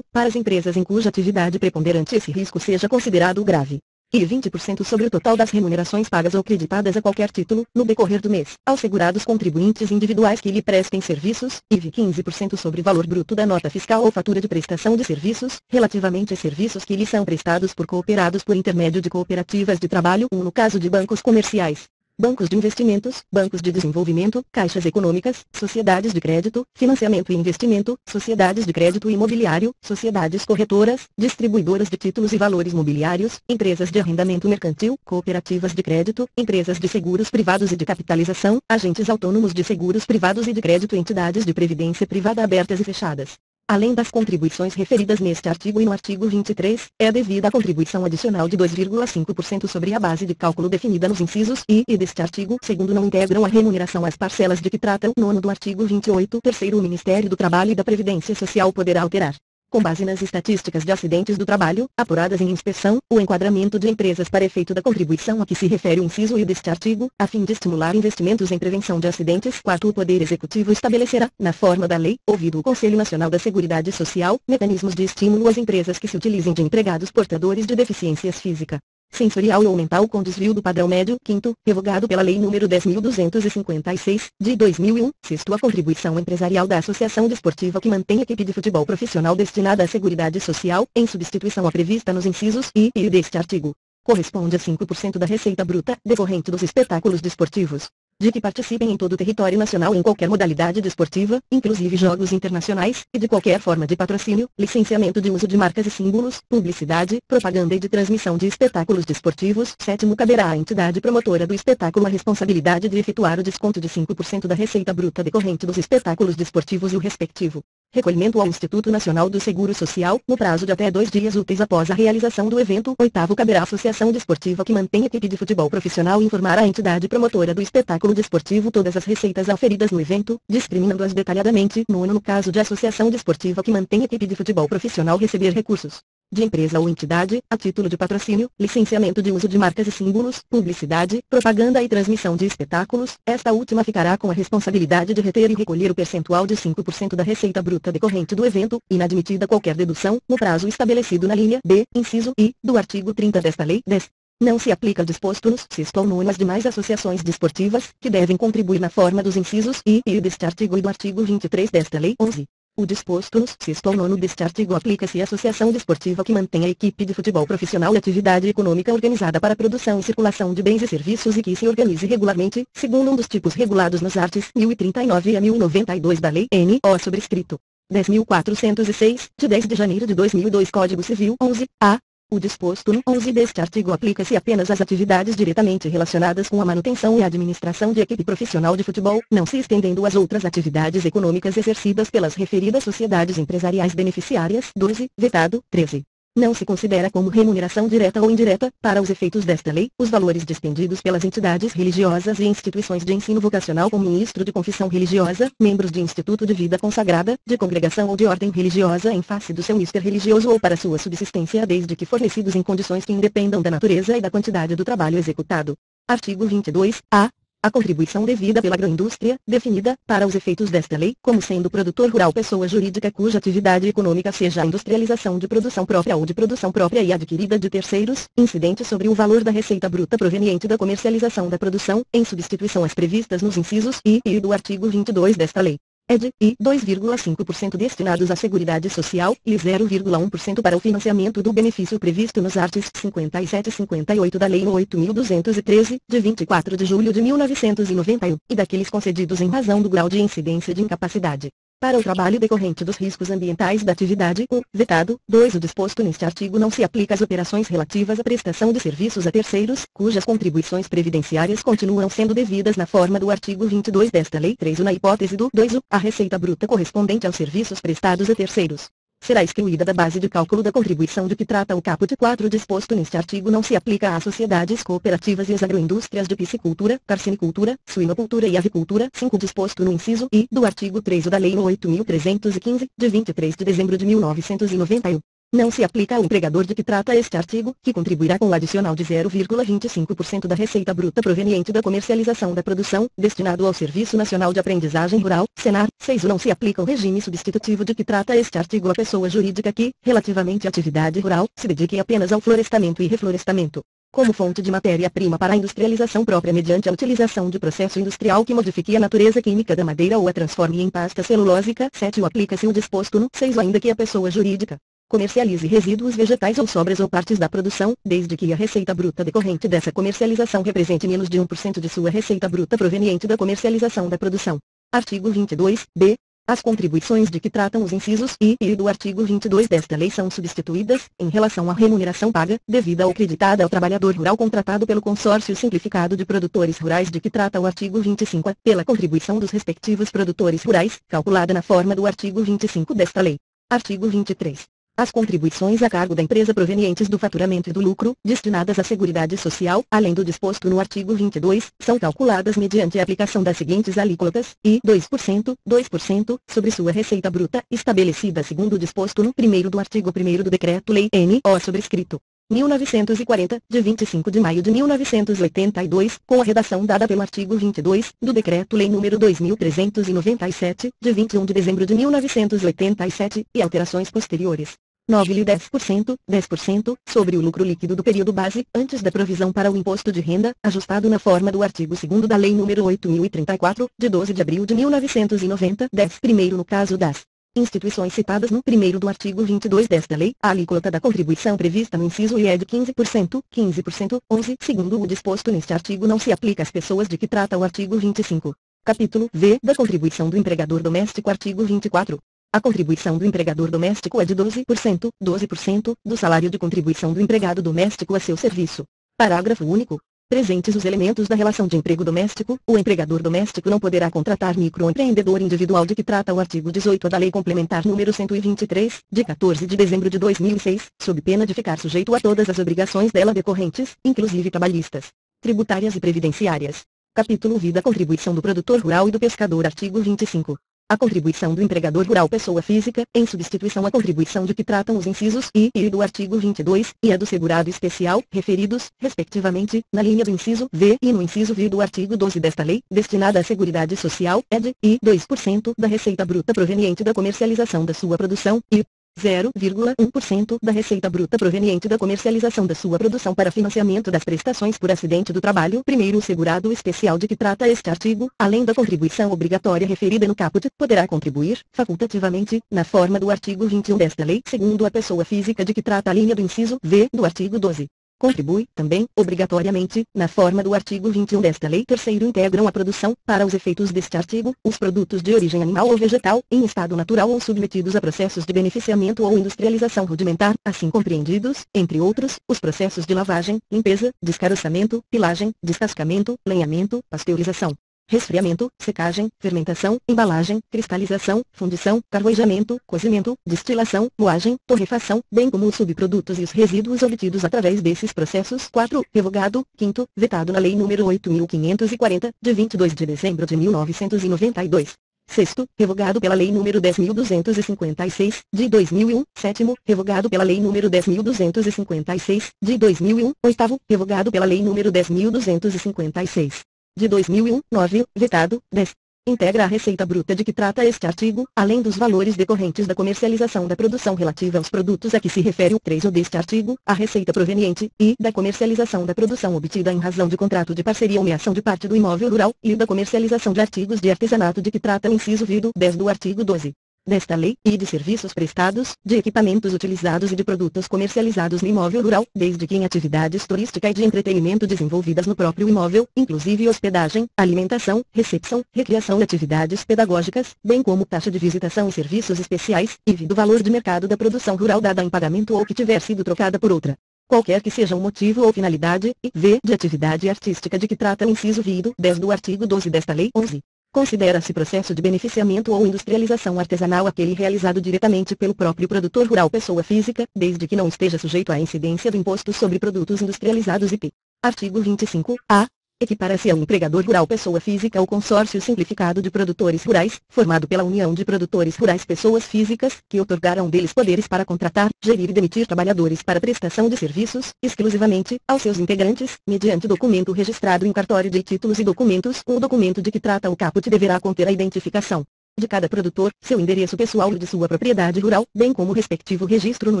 Speaker 1: para as empresas em cuja atividade preponderante esse risco seja considerado grave, e 20% sobre o total das remunerações pagas ou creditadas a qualquer título, no decorrer do mês, aos segurados contribuintes individuais que lhe prestem serviços, e 15% sobre o valor bruto da nota fiscal ou fatura de prestação de serviços, relativamente a serviços que lhe são prestados por cooperados por intermédio de cooperativas de trabalho, no caso de bancos comerciais, bancos de investimentos, bancos de desenvolvimento, caixas econômicas, sociedades de crédito, financiamento e investimento, sociedades de crédito imobiliário, sociedades corretoras, distribuidoras de títulos e valores mobiliários, empresas de arrendamento mercantil, cooperativas de crédito, empresas de seguros privados e de capitalização, agentes autônomos de seguros privados e de crédito e entidades de previdência privada abertas e fechadas. Além das contribuições referidas neste artigo e no artigo 23, é devida a contribuição adicional de 2,5% sobre a base de cálculo definida nos incisos I e deste artigo. Segundo, não integram a remuneração as parcelas de que trata o 9º do artigo 28. Terceiro, o Ministério do Trabalho e da Previdência Social poderá alterar, com base nas estatísticas de acidentes do trabalho, apuradas em inspeção, o enquadramento de empresas para efeito da contribuição a que se refere o inciso I deste artigo, a fim de estimular investimentos em prevenção de acidentes. 4. O Poder Executivo estabelecerá, na forma da lei, ouvido o Conselho Nacional da Seguridade Social, mecanismos de estímulo às empresas que se utilizem de empregados portadores de deficiências física, sensorial ou mental com desvio do padrão médio. 5º, revogado pela Lei nº 10.256, de 2001. 6º, a contribuição empresarial da associação desportiva que mantém equipe de futebol profissional destinada à Seguridade Social, em substituição à prevista nos incisos I e deste artigo, corresponde a 5% da receita bruta, decorrente dos espetáculos desportivos, de que participem em todo o território nacional em qualquer modalidade desportiva, inclusive jogos internacionais, e de qualquer forma de patrocínio, licenciamento de uso de marcas e símbolos, publicidade, propaganda e de transmissão de espetáculos desportivos. 7º, caberá à entidade promotora do espetáculo a responsabilidade de efetuar o desconto de 5% da receita bruta decorrente dos espetáculos desportivos e o respectivo recolhimento ao Instituto Nacional do Seguro Social, no prazo de até 2 dias úteis após a realização do evento. 8º, caberá à associação desportiva que mantém equipe de futebol profissional informar a entidade promotora do espetáculo desportivo todas as receitas auferidas no evento, discriminando-as detalhadamente. 9º, no caso de associação desportiva que mantém equipe de futebol profissional receber recursos de empresa ou entidade, a título de patrocínio, licenciamento de uso de marcas e símbolos, publicidade, propaganda e transmissão de espetáculos, esta última ficará com a responsabilidade de reter e recolher o percentual de 5% da receita bruta decorrente do evento, inadmitida qualquer dedução, no prazo estabelecido na linha B, inciso I, do artigo 30 desta lei. 10. Não se aplica disposto nos 6º ao 9º às demais associações desportivas, que devem contribuir na forma dos incisos I e deste artigo e do artigo 23 desta lei. 11. O disposto nos 6º ao 9º deste artigo aplica-se à associação desportiva que mantém a equipe de futebol profissional e atividade econômica organizada para a produção e circulação de bens e serviços e que se organize regularmente, segundo um dos tipos regulados nos artigos 1039 a 1092 da Lei N.O. sobrescrito 10.406, de 10 de janeiro de 2002. Código Civil. 11. A. O disposto no 11 deste artigo aplica-se apenas às atividades diretamente relacionadas com a manutenção e administração de equipe profissional de futebol, não se estendendo às outras atividades econômicas exercidas pelas referidas sociedades empresariais beneficiárias. 12. Vetado. 13. Não se considera como remuneração direta ou indireta, para os efeitos desta lei, os valores dispendidos pelas entidades religiosas e instituições de ensino vocacional como ministro de confissão religiosa, membros de instituto de vida consagrada, de congregação ou de ordem religiosa em face do seu mister religioso ou para sua subsistência desde que fornecidos em condições que independam da natureza e da quantidade do trabalho executado. Artigo 22-A. A contribuição devida pela agroindústria, definida, para os efeitos desta lei, como sendo produtor rural pessoa jurídica cuja atividade econômica seja a industrialização de produção própria ou de produção própria e adquirida de terceiros, incidente sobre o valor da receita bruta proveniente da comercialização da produção, em substituição às previstas nos incisos I e I do artigo 22 desta lei. É de I 2,5% destinados à Seguridade Social e 0,1% para o financiamento do benefício previsto nos artigos 57 e 58 da Lei 8.213, de 24 de julho de 1991, e daqueles concedidos em razão do grau de incidência de incapacidade para o trabalho decorrente dos riscos ambientais da atividade. 1. Vetado. 2. O disposto neste artigo não se aplica às operações relativas à prestação de serviços a terceiros, cujas contribuições previdenciárias continuam sendo devidas na forma do artigo 22 desta lei. 3. Na hipótese do 2. A receita bruta correspondente aos serviços prestados a terceiros será excluída da base de cálculo da contribuição de que trata o caput. 4. O disposto neste artigo não se aplica às sociedades cooperativas e às agroindústrias de piscicultura, carcinicultura, suinocultura e avicultura. 5. Disposto no inciso I do artigo 3 da Lei 8.315, de 23 de dezembro de 1991. Não se aplica ao empregador de que trata este artigo, que contribuirá com o adicional de 0,25% da receita bruta proveniente da comercialização da produção, destinado ao Serviço Nacional de Aprendizagem Rural, Senar. 6. Não se aplica o regime substitutivo de que trata este artigo à pessoa jurídica que, relativamente à atividade rural, se dedique apenas ao florestamento e reflorestamento como fonte de matéria-prima para a industrialização própria mediante a utilização de processo industrial que modifique a natureza química da madeira ou a transforme em pasta celulósica. 7. Aplica-se o disposto no 6. Ainda que a pessoa jurídica comercialize resíduos vegetais ou sobras ou partes da produção, desde que a receita bruta decorrente dessa comercialização represente menos de 1% de sua receita bruta proveniente da comercialização da produção. Artigo 22-B. As contribuições de que tratam os incisos I e I do artigo 22 desta lei são substituídas, em relação à remuneração paga, devida ou creditada ao trabalhador rural contratado pelo Consórcio Simplificado de Produtores Rurais de que trata o artigo 25, pela contribuição dos respectivos produtores rurais, calculada na forma do artigo 25 desta lei. Artigo 23. As contribuições a cargo da empresa provenientes do faturamento e do lucro, destinadas à Seguridade Social, além do disposto no artigo 22, são calculadas mediante a aplicação das seguintes alíquotas: I 2%, 2% sobre sua receita bruta, estabelecida segundo o disposto no 1º do artigo 1º do Decreto-Lei N.O. sobrescrito 1940, de 25 de maio de 1982, com a redação dada pelo artigo 22, do Decreto-Lei nº 2397, de 21 de dezembro de 1987, e alterações posteriores. 9. 10%, sobre o lucro líquido do período base, antes da provisão para o imposto de renda, ajustado na forma do artigo 2º da Lei nº 8.034, de 12 de abril de 1990. 10. Primeiro no caso das instituições citadas no 1º do artigo 22 desta lei, a alíquota da contribuição prevista no inciso I é de 15%, 15%. 11. Segundo o disposto neste artigo não se aplica às pessoas de que trata o artigo 25. Capítulo V da contribuição do empregador doméstico. Artigo 24. A contribuição do empregador doméstico é de 12%, 12% do salário de contribuição do empregado doméstico a seu serviço. Parágrafo único. Presentes os elementos da relação de emprego doméstico, o empregador doméstico não poderá contratar microempreendedor individual de que trata o artigo 18 da Lei Complementar nº 123, de 14 de dezembro de 2006, sob pena de ficar sujeito a todas as obrigações dela decorrentes, inclusive trabalhistas, tributárias e previdenciárias. Capítulo V da contribuição do produtor rural e do pescador. Artigo 25. A contribuição do empregador rural pessoa física, em substituição à contribuição de que tratam os incisos I e I do artigo 22, e a do segurado especial, referidos, respectivamente, na linha do inciso V e no inciso V do artigo 12 desta lei, destinada à Seguridade Social, é de I 2% da receita bruta proveniente da comercialização da sua produção, e 0,1% da receita bruta proveniente da comercialização da sua produção para financiamento das prestações por acidente do trabalho. Primeiro, o segurado especial de que trata este artigo, além da contribuição obrigatória referida no caput, poderá contribuir, facultativamente, na forma do artigo 21 desta lei, segundo a pessoa física de que trata a linha do inciso V do artigo 12. Contribui, também, obrigatoriamente, na forma do artigo 21 desta lei. Terceiro, integram a produção, para os efeitos deste artigo, os produtos de origem animal ou vegetal, em estado natural ou submetidos a processos de beneficiamento ou industrialização rudimentar, assim compreendidos, entre outros, os processos de lavagem, limpeza, descaroçamento, pilagem, descascamento, lenhamento, pasteurização, resfriamento, secagem, fermentação, embalagem, cristalização, fundição, carvejamento, cozimento, destilação, moagem, torrefação, bem como os subprodutos e os resíduos obtidos através desses processos. 4. Revogado. 5º, vetado na Lei nº 8.540, de 22 de dezembro de 1992. Sexto, revogado pela Lei nº 10.256, de 2001. Sétimo, revogado pela Lei nº 10.256, de 2001. Oitavo, revogado pela Lei nº 10.256, de 2001. 9. Vetado. 10. Integra a receita bruta de que trata este artigo, além dos valores decorrentes da comercialização da produção relativa aos produtos a que se refere o 3 deste artigo, a receita proveniente, e, da comercialização da produção obtida em razão de contrato de parceria ou meação de parte do imóvel rural, e da comercialização de artigos de artesanato de que trata o inciso V do 10 do artigo 12 desta lei, e de serviços prestados, de equipamentos utilizados e de produtos comercializados no imóvel rural, desde que em atividades turística e de entretenimento desenvolvidas no próprio imóvel, inclusive hospedagem, alimentação, recepção, recreação e atividades pedagógicas, bem como taxa de visitação e serviços especiais, e do valor de mercado da produção rural dada em pagamento ou que tiver sido trocada por outra, qualquer que seja o motivo ou finalidade, e v. de atividade artística de que trata o inciso V do 10 do artigo 12 desta lei. 11. Considera-se processo de beneficiamento ou industrialização artesanal aquele realizado diretamente pelo próprio produtor rural pessoa física, desde que não esteja sujeito à incidência do imposto sobre produtos industrializados IP. Artigo 25-A. Equipara-se ao empregador rural pessoa física ou consórcio simplificado de produtores rurais, formado pela União de Produtores Rurais pessoas físicas, que outorgaram deles poderes para contratar, gerir e demitir trabalhadores para prestação de serviços, exclusivamente, aos seus integrantes, mediante documento registrado em cartório de títulos e documentos. O documento de que trata o caput deverá conter a identificação de cada produtor, seu endereço pessoal e de sua propriedade rural, bem como o respectivo registro no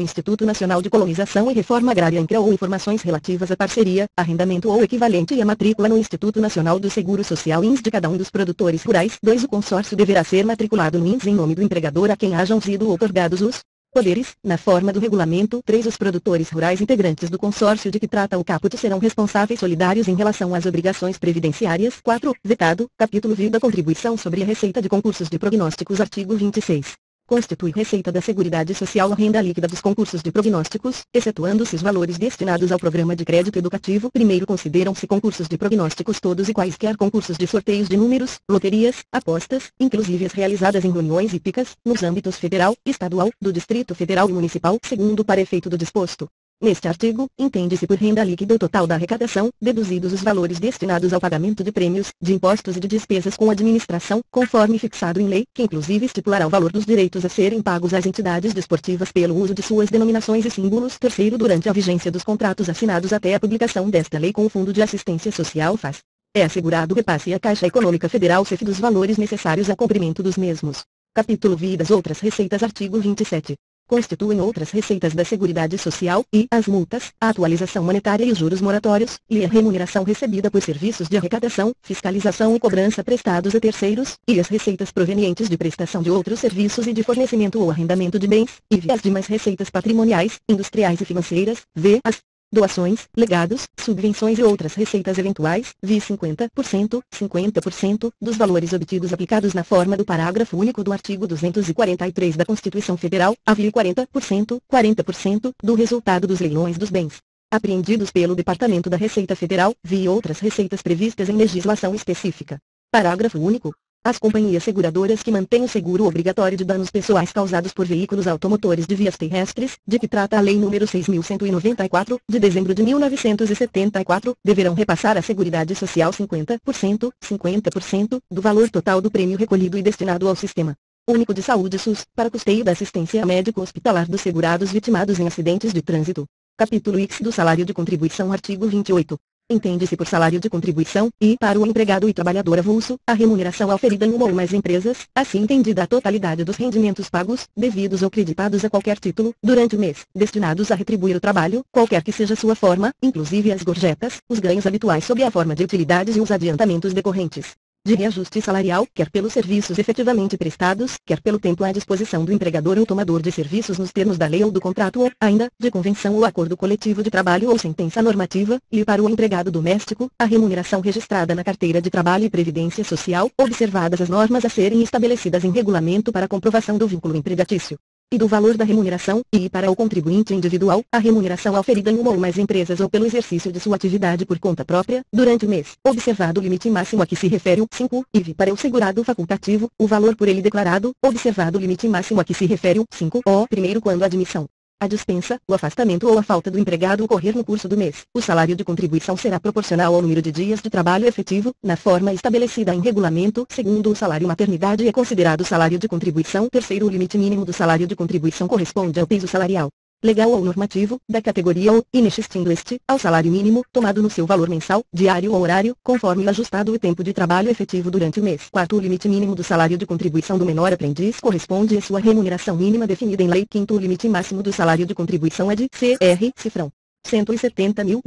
Speaker 1: Instituto Nacional de Colonização e Reforma Agrária INCRA ou informações relativas à parceria, arrendamento ou equivalente e a matrícula no Instituto Nacional do Seguro Social INS de cada um dos produtores rurais. 2. O consórcio deverá ser matriculado no INS em nome do empregador a quem hajam sido outorgados os poderes, na forma do regulamento. 3. Os produtores rurais integrantes do consórcio de que trata o caput serão responsáveis solidários em relação às obrigações previdenciárias. 4. Vetado. Capítulo V da contribuição sobre a receita de concursos de prognósticos. Artigo 26. Constitui receita da Seguridade Social a renda líquida dos concursos de prognósticos, excetuando-se os valores destinados ao programa de crédito educativo. Primeiro, consideram-se concursos de prognósticos todos e quaisquer concursos de sorteios de números, loterias, apostas, inclusive as realizadas em reuniões hípicas, nos âmbitos federal, estadual, do Distrito Federal e Municipal, segundo para efeito do disposto neste artigo. Entende-se por renda líquida o total da arrecadação, deduzidos os valores destinados ao pagamento de prêmios, de impostos e de despesas com administração, conforme fixado em lei, que inclusive estipulará o valor dos direitos a serem pagos às entidades desportivas pelo uso de suas denominações e símbolos. Terceiro, durante a vigência dos contratos assinados até a publicação desta lei com o Fundo de Assistência Social FAS, é assegurado o repasse à Caixa Econômica Federal CEF dos valores necessários ao cumprimento dos mesmos. Capítulo V das outras receitas. Artigo 27. Constituem outras receitas da Seguridade Social, e as multas, a atualização monetária e os juros moratórios, e a remuneração recebida por serviços de arrecadação, fiscalização e cobrança prestados a terceiros, e as receitas provenientes de prestação de outros serviços e de fornecimento ou arrendamento de bens, e as demais receitas patrimoniais, industriais e financeiras, as doações, legados, subvenções e outras receitas eventuais, vi 50%, dos valores obtidos aplicados na forma do parágrafo único do artigo 243 da Constituição Federal, havia 40%, do resultado dos leilões dos bens apreendidos pelo Departamento da Receita Federal, vi outras receitas previstas em legislação específica. Parágrafo único. As companhias seguradoras que mantêm o seguro obrigatório de danos pessoais causados por veículos automotores de vias terrestres, de que trata a Lei nº 6.194, de dezembro de 1974, deverão repassar à Seguridade Social 50% do valor total do prêmio recolhido e destinado ao Sistema Único de Saúde SUS, para custeio da assistência médico-hospitalar dos segurados vitimados em acidentes de trânsito. Capítulo X do Salário de Contribuição. Artigo 28. Entende-se por salário de contribuição, e, para o empregado e trabalhador avulso, a remuneração oferida em uma ou mais empresas, assim entendida a totalidade dos rendimentos pagos, devidos ou creditados a qualquer título, durante o mês, destinados a retribuir o trabalho, qualquer que seja sua forma, inclusive as gorjetas, os ganhos habituais sob a forma de utilidades e os adiantamentos decorrentes de reajuste salarial, quer pelos serviços efetivamente prestados, quer pelo tempo à disposição do empregador ou tomador de serviços nos termos da lei ou do contrato ou, ainda, de convenção ou acordo coletivo de trabalho ou sentença normativa, e para o empregado doméstico, a remuneração registrada na carteira de trabalho e previdência social, observadas as normas a serem estabelecidas em regulamento para comprovação do vínculo empregatício e do valor da remuneração, e para o contribuinte individual, a remuneração oferida em uma ou mais empresas ou pelo exercício de sua atividade por conta própria, durante o mês, observado o limite máximo a que se refere o 5, IV para o segurado facultativo, o valor por ele declarado, observado o limite máximo a que se refere o 5O, primeiro quando a admissão, a dispensa, o afastamento ou a falta do empregado ocorrer no curso do mês. O salário de contribuição será proporcional ao número de dias de trabalho efetivo, na forma estabelecida em regulamento. Segundo, o salário maternidade é considerado salário de contribuição. Terceiro, o limite mínimo do salário de contribuição corresponde ao peso salarial legal ou normativo, da categoria ou, inextinguindo este, ao salário mínimo, tomado no seu valor mensal, diário ou horário, conforme o ajustado o tempo de trabalho efetivo durante o mês. Quarto, o limite mínimo do salário de contribuição do menor aprendiz corresponde à sua remuneração mínima definida em lei. Quinto, o limite máximo do salário de contribuição é de CR, cifrão. 170 mil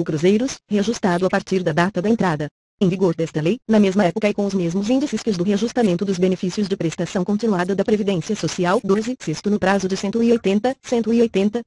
Speaker 1: cruzeiros, reajustado a partir da data da entrada em vigor desta lei, na mesma época e com os mesmos índices que os do reajustamento dos benefícios de prestação continuada da Previdência Social. 12. Sexto, no prazo de 180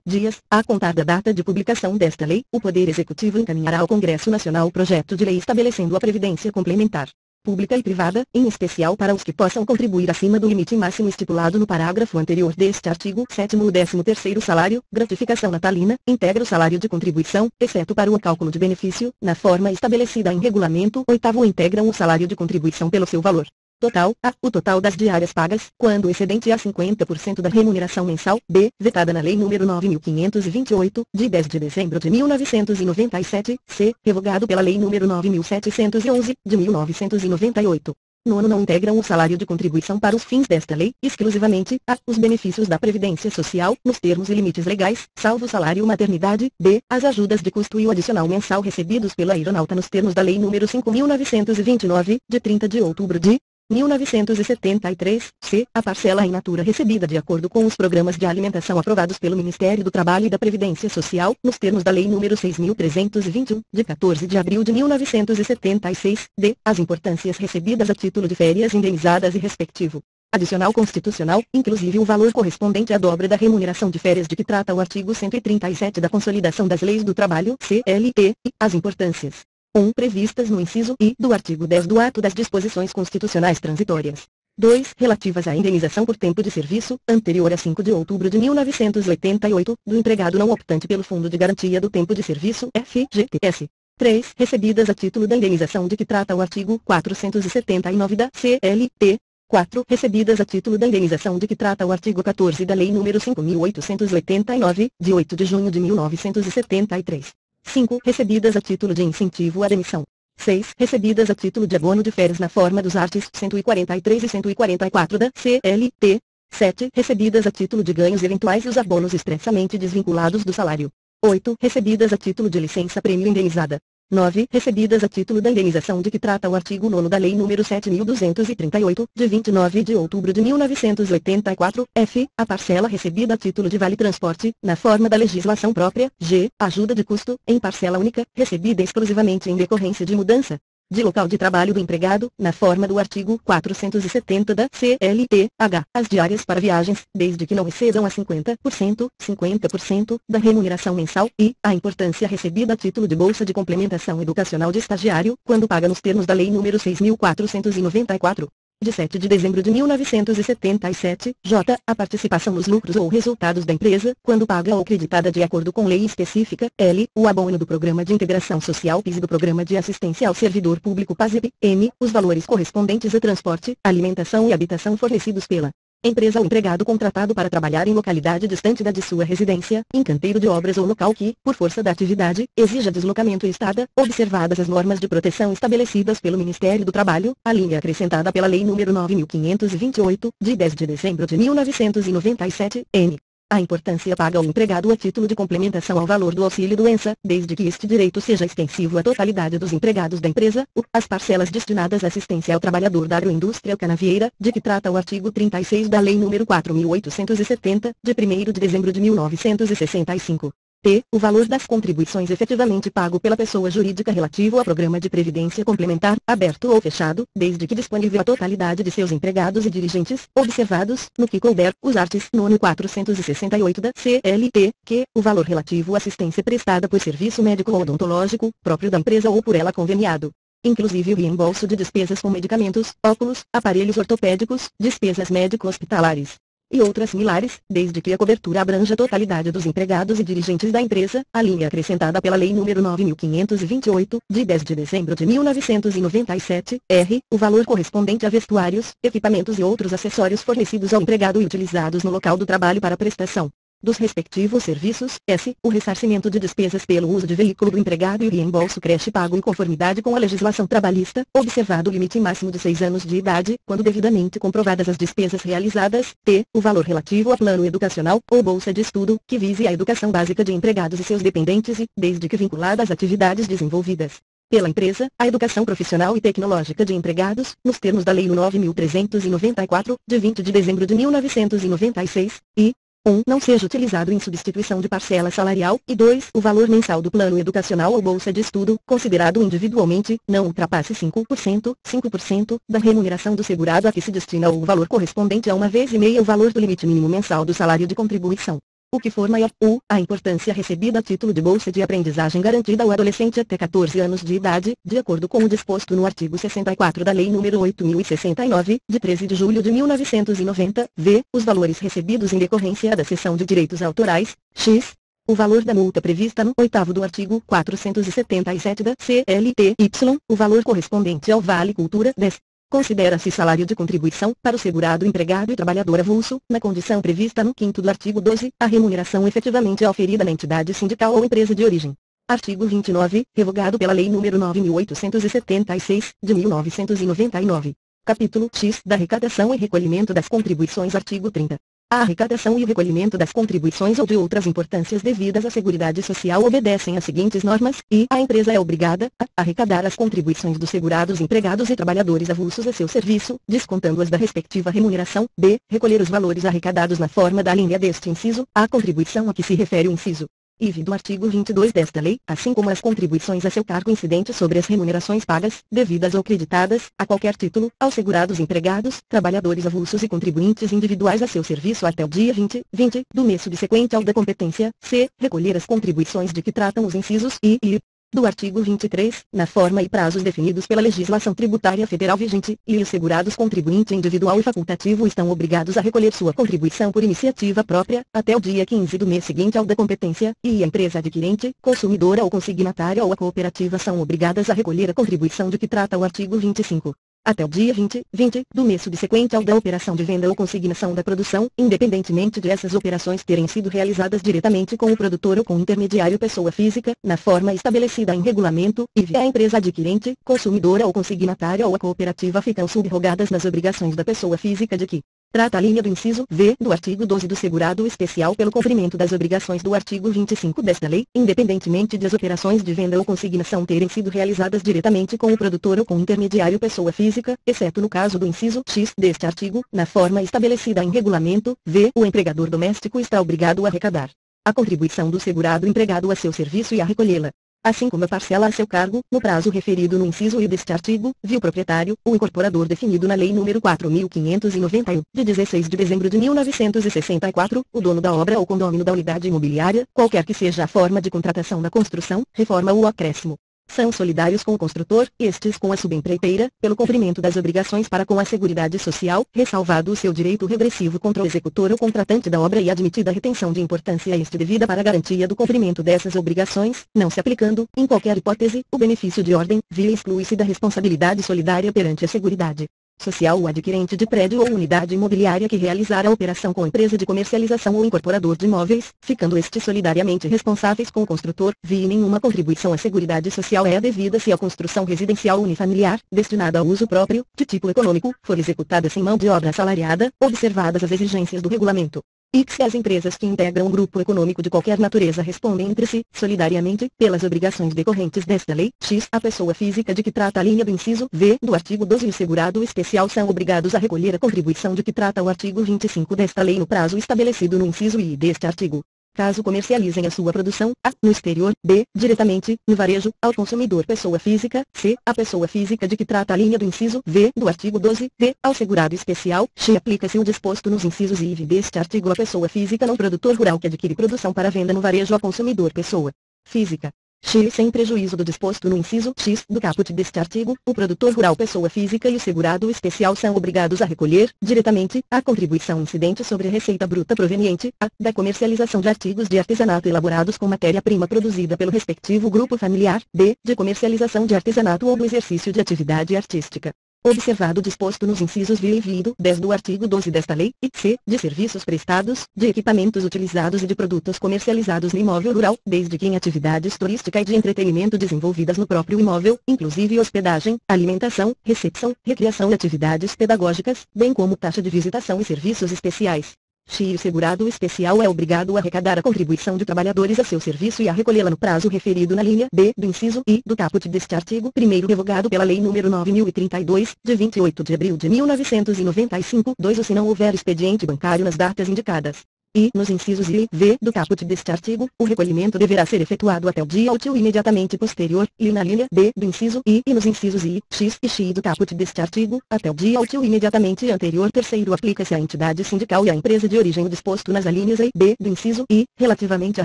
Speaker 1: dias, a contar da data de publicação desta lei, o Poder Executivo encaminhará ao Congresso Nacional o projeto de lei estabelecendo a Previdência Complementar pública e privada, em especial para os que possam contribuir acima do limite máximo estipulado no parágrafo anterior deste artigo. 7º, o 13º salário, gratificação natalina, integra o salário de contribuição, exceto para o cálculo de benefício, na forma estabelecida em regulamento. 8º, integram o salário de contribuição pelo seu valor total, a, o total das diárias pagas, quando excedente a 50% da remuneração mensal, b, vetada na Lei nº 9.528, de 10 de dezembro de 1997, c, revogado pela Lei nº 9.711, de 1998. Nono, não integram o salário de contribuição para os fins desta lei, exclusivamente, a, os benefícios da Previdência Social, nos termos e limites legais, salvo o salário maternidade, b, as ajudas de custo e o adicional mensal recebidos pela aeronauta nos termos da Lei nº 5.929, de 30 de outubro de 1973, c, a parcela in natura recebida de acordo com os programas de alimentação aprovados pelo Ministério do Trabalho e da Previdência Social, nos termos da Lei nº 6.321, de 14 de abril de 1976, d, as importâncias recebidas a título de férias indenizadas e respectivo adicional constitucional, inclusive o valor correspondente à dobra da remuneração de férias de que trata o artigo 137 da Consolidação das Leis do Trabalho, CLT, e as importâncias 1. Previstas no inciso I do artigo 10 do ato das disposições constitucionais transitórias. 2. Relativas à indenização por tempo de serviço, anterior a 5 de outubro de 1988, do empregado não optante pelo Fundo de Garantia do Tempo de Serviço, FGTS. 3. Recebidas a título da indenização de que trata o artigo 479 da CLT. 4. Recebidas a título da indenização de que trata o artigo 14 da Lei nº 5.889, de 8 de junho de 1973. 5. Recebidas a título de incentivo à demissão. 6. Recebidas a título de abono de férias na forma dos artigos 143 e 144 da CLT. 7. Recebidas a título de ganhos eventuais e os abonos expressamente desvinculados do salário. 8. Recebidas a título de licença-prêmio indenizada. 9. Recebidas a título da indenização de que trata o artigo 9º da Lei nº 7.238, de 29 de outubro de 1984, f. A parcela recebida a título de vale-transporte, na forma da legislação própria, g. Ajuda de custo, em parcela única, recebida exclusivamente em decorrência de mudança de local de trabalho do empregado, na forma do artigo 470 da CLT, h. As diárias para viagens, desde que não excedam a 50% da remuneração mensal, e a importância recebida a título de bolsa de complementação educacional de estagiário, quando paga nos termos da Lei nº 6.494. De 7 de dezembro de 1977, j. A participação nos lucros ou resultados da empresa, quando paga ou creditada de acordo com lei específica, l. O abono do Programa de Integração Social PIS e do Programa de Assistência ao Servidor Público PASEP, m. Os valores correspondentes a transporte, alimentação e habitação fornecidos pela empresa ou empregado contratado para trabalhar em localidade distante da de sua residência, em canteiro de obras ou local que, por força da atividade, exija deslocamento e estada, observadas as normas de proteção estabelecidas pelo Ministério do Trabalho, a linha acrescentada pela Lei nº 9.528, de 10 de dezembro de 1997, n. A importância paga ao empregado a título de complementação ao valor do auxílio-doença, desde que este direito seja extensivo à totalidade dos empregados da empresa, as parcelas destinadas à assistência ao trabalhador da agroindústria canavieira, de que trata o artigo 36 da Lei nº 4.870, de 1º de dezembro de 1965. T. O valor das contribuições efetivamente pago pela pessoa jurídica relativo ao programa de previdência complementar, aberto ou fechado, desde que disponível a totalidade de seus empregados e dirigentes, observados, no que couber, os artes 9 468 da CLT, que, o valor relativo à assistência prestada por serviço médico ou odontológico, próprio da empresa ou por ela conveniado. Inclusive o reembolso de despesas com medicamentos, óculos, aparelhos ortopédicos, despesas médico-hospitalares e outras similares, desde que a cobertura abranja a totalidade dos empregados e dirigentes da empresa, a linha acrescentada pela Lei nº 9.528, de 10 de dezembro de 1997, r. O valor correspondente a vestuários, equipamentos e outros acessórios fornecidos ao empregado e utilizados no local do trabalho para prestação dos respectivos serviços, s. O ressarcimento de despesas pelo uso de veículo do empregado e o reembolso creche pago em conformidade com a legislação trabalhista, observado o limite máximo de 6 anos de idade, quando devidamente comprovadas as despesas realizadas, t. O valor relativo a plano educacional, ou bolsa de estudo, que vise a educação básica de empregados e seus dependentes e, desde que vinculada às atividades desenvolvidas pela empresa, a educação profissional e tecnológica de empregados, nos termos da Lei 9.394, de 20 de dezembro de 1996, e 1. Não seja utilizado em substituição de parcela salarial, e 2. O valor mensal do plano educacional ou bolsa de estudo, considerado individualmente, não ultrapasse 5% da remuneração do segurado a que se destina ou o valor correspondente a 1,5 o valor do limite mínimo mensal do salário de contribuição. O que for maior, a importância recebida a título de bolsa de aprendizagem garantida ao adolescente até 14 anos de idade, de acordo com o disposto no artigo 64 da Lei nº 8.069, de 13 de julho de 1990, v. Os valores recebidos em decorrência da cessão de direitos autorais, x. O valor da multa prevista no 8º do artigo 477 da CLT, y. O valor correspondente ao Vale Cultura, 10. Considera-se salário de contribuição, para o segurado empregado e trabalhador avulso, na condição prevista no 5º do artigo 12, a remuneração efetivamente oferida na entidade sindical ou empresa de origem. Artigo 29, revogado pela Lei nº 9.876, de 1999. Capítulo X da arrecadação e recolhimento das contribuições. Artigo 30. A arrecadação e o recolhimento das contribuições ou de outras importâncias devidas à Seguridade Social obedecem às seguintes normas, e a empresa é obrigada a arrecadar as contribuições dos segurados empregados e trabalhadores avulsos a seu serviço, descontando-as da respectiva remuneração, b. Recolher os valores arrecadados na forma da alínea deste inciso, a contribuição a que se refere o inciso IV do artigo 22 desta lei, assim como as contribuições a seu cargo incidentes sobre as remunerações pagas, devidas ou creditadas, a qualquer título, aos segurados empregados, trabalhadores avulsos e contribuintes individuais a seu serviço até o dia 20 do mês subsequente ao da competência, c. Recolher as contribuições de que tratam os incisos I e I do artigo 23, na forma e prazos definidos pela legislação tributária federal vigente, e os segurados contribuinte individual e facultativo estão obrigados a recolher sua contribuição por iniciativa própria, até o dia 15 do mês seguinte ao da competência, e a empresa adquirente, consumidora ou consignatária ou a cooperativa são obrigadas a recolher a contribuição de que trata o artigo 25. Até o dia 20 do mês subsequente ao da operação de venda ou consignação da produção, independentemente de essas operações terem sido realizadas diretamente com o produtor ou com intermediário pessoa física, na forma estabelecida em regulamento, e a empresa adquirente, consumidora ou consignatária ou a cooperativa ficam subrogadas nas obrigações da pessoa física de que trata a linha do inciso V do artigo 12 do segurado especial pelo cumprimento das obrigações do artigo 25 desta lei, independentemente de as operações de venda ou consignação terem sido realizadas diretamente com o produtor ou com intermediário pessoa física, exceto no caso do inciso X deste artigo, na forma estabelecida em regulamento, v. O empregador doméstico está obrigado a arrecadar a contribuição do segurado empregado a seu serviço e a recolhê-la, assim como a parcela a seu cargo, no prazo referido no inciso I deste artigo, viu o proprietário, o incorporador definido na Lei nº 4.591, de 16 de dezembro de 1964, o dono da obra ou condômino da unidade imobiliária, qualquer que seja a forma de contratação da construção, reforma ou acréscimo. São solidários com o construtor, estes com a subempreiteira, pelo cumprimento das obrigações para com a Seguridade Social, ressalvado o seu direito regressivo contra o executor ou contratante da obra e admitida a retenção de importância este devida para a garantia do cumprimento dessas obrigações, não se aplicando, em qualquer hipótese, o benefício de ordem, via exclui-se da responsabilidade solidária perante a Seguridade Social o adquirente de prédio ou unidade imobiliária que realizar a operação com empresa de comercialização ou incorporador de imóveis, ficando estes solidariamente responsáveis com o construtor, via nenhuma contribuição à Seguridade Social é devida se a construção residencial unifamiliar, destinada ao uso próprio, de tipo econômico, for executada sem mão de obra assalariada, observadas as exigências do regulamento. E que se as empresas que integram um grupo econômico de qualquer natureza respondem entre si, solidariamente, pelas obrigações decorrentes desta lei, x. A pessoa física de que trata a linha do inciso V do artigo 12 e o segurado especial são obrigados a recolher a contribuição de que trata o artigo 25 desta lei no prazo estabelecido no inciso I deste artigo. caso comercializem a sua produção, a, no exterior, b, diretamente, no varejo, ao consumidor pessoa física, c, a pessoa física de que trata a linha do inciso v do artigo 12, d, ao segurado especial, x aplica-se o disposto nos incisos I e V deste artigo à pessoa física não produtor rural que adquire produção para venda no varejo ao consumidor pessoa física. X sem prejuízo do disposto no inciso X do caput deste artigo, o produtor rural pessoa física e o segurado especial são obrigados a recolher, diretamente, a contribuição incidente sobre a receita bruta proveniente, a, da comercialização de artigos de artesanato elaborados com matéria-prima produzida pelo respectivo grupo familiar, b, de comercialização de artesanato ou do exercício de atividade artística. Observado o disposto nos incisos V e V do 10 do artigo 12 desta lei, e c, de serviços prestados, de equipamentos utilizados e de produtos comercializados no imóvel rural, desde que em atividades turística e de entretenimento desenvolvidas no próprio imóvel, inclusive hospedagem, alimentação, recepção, recreação e atividades pedagógicas, bem como taxa de visitação e serviços especiais. X. O segurado especial é obrigado a arrecadar a contribuição de trabalhadores a seu serviço e a recolhê-la no prazo referido na linha B do inciso I do caput deste artigo, primeiro revogado pela Lei nº 9.032, de 28 de abril de 1995, 2 ou se não houver expediente bancário nas datas indicadas. E, nos incisos I e V do caput deste artigo, o recolhimento deverá ser efetuado até o dia útil imediatamente posterior, e na linha B do inciso I e nos incisos I, X e X do caput deste artigo, até o dia útil imediatamente anterior. Terceiro, aplica-se à entidade sindical e à empresa de origem o disposto nas alíneas A e B do inciso I, relativamente à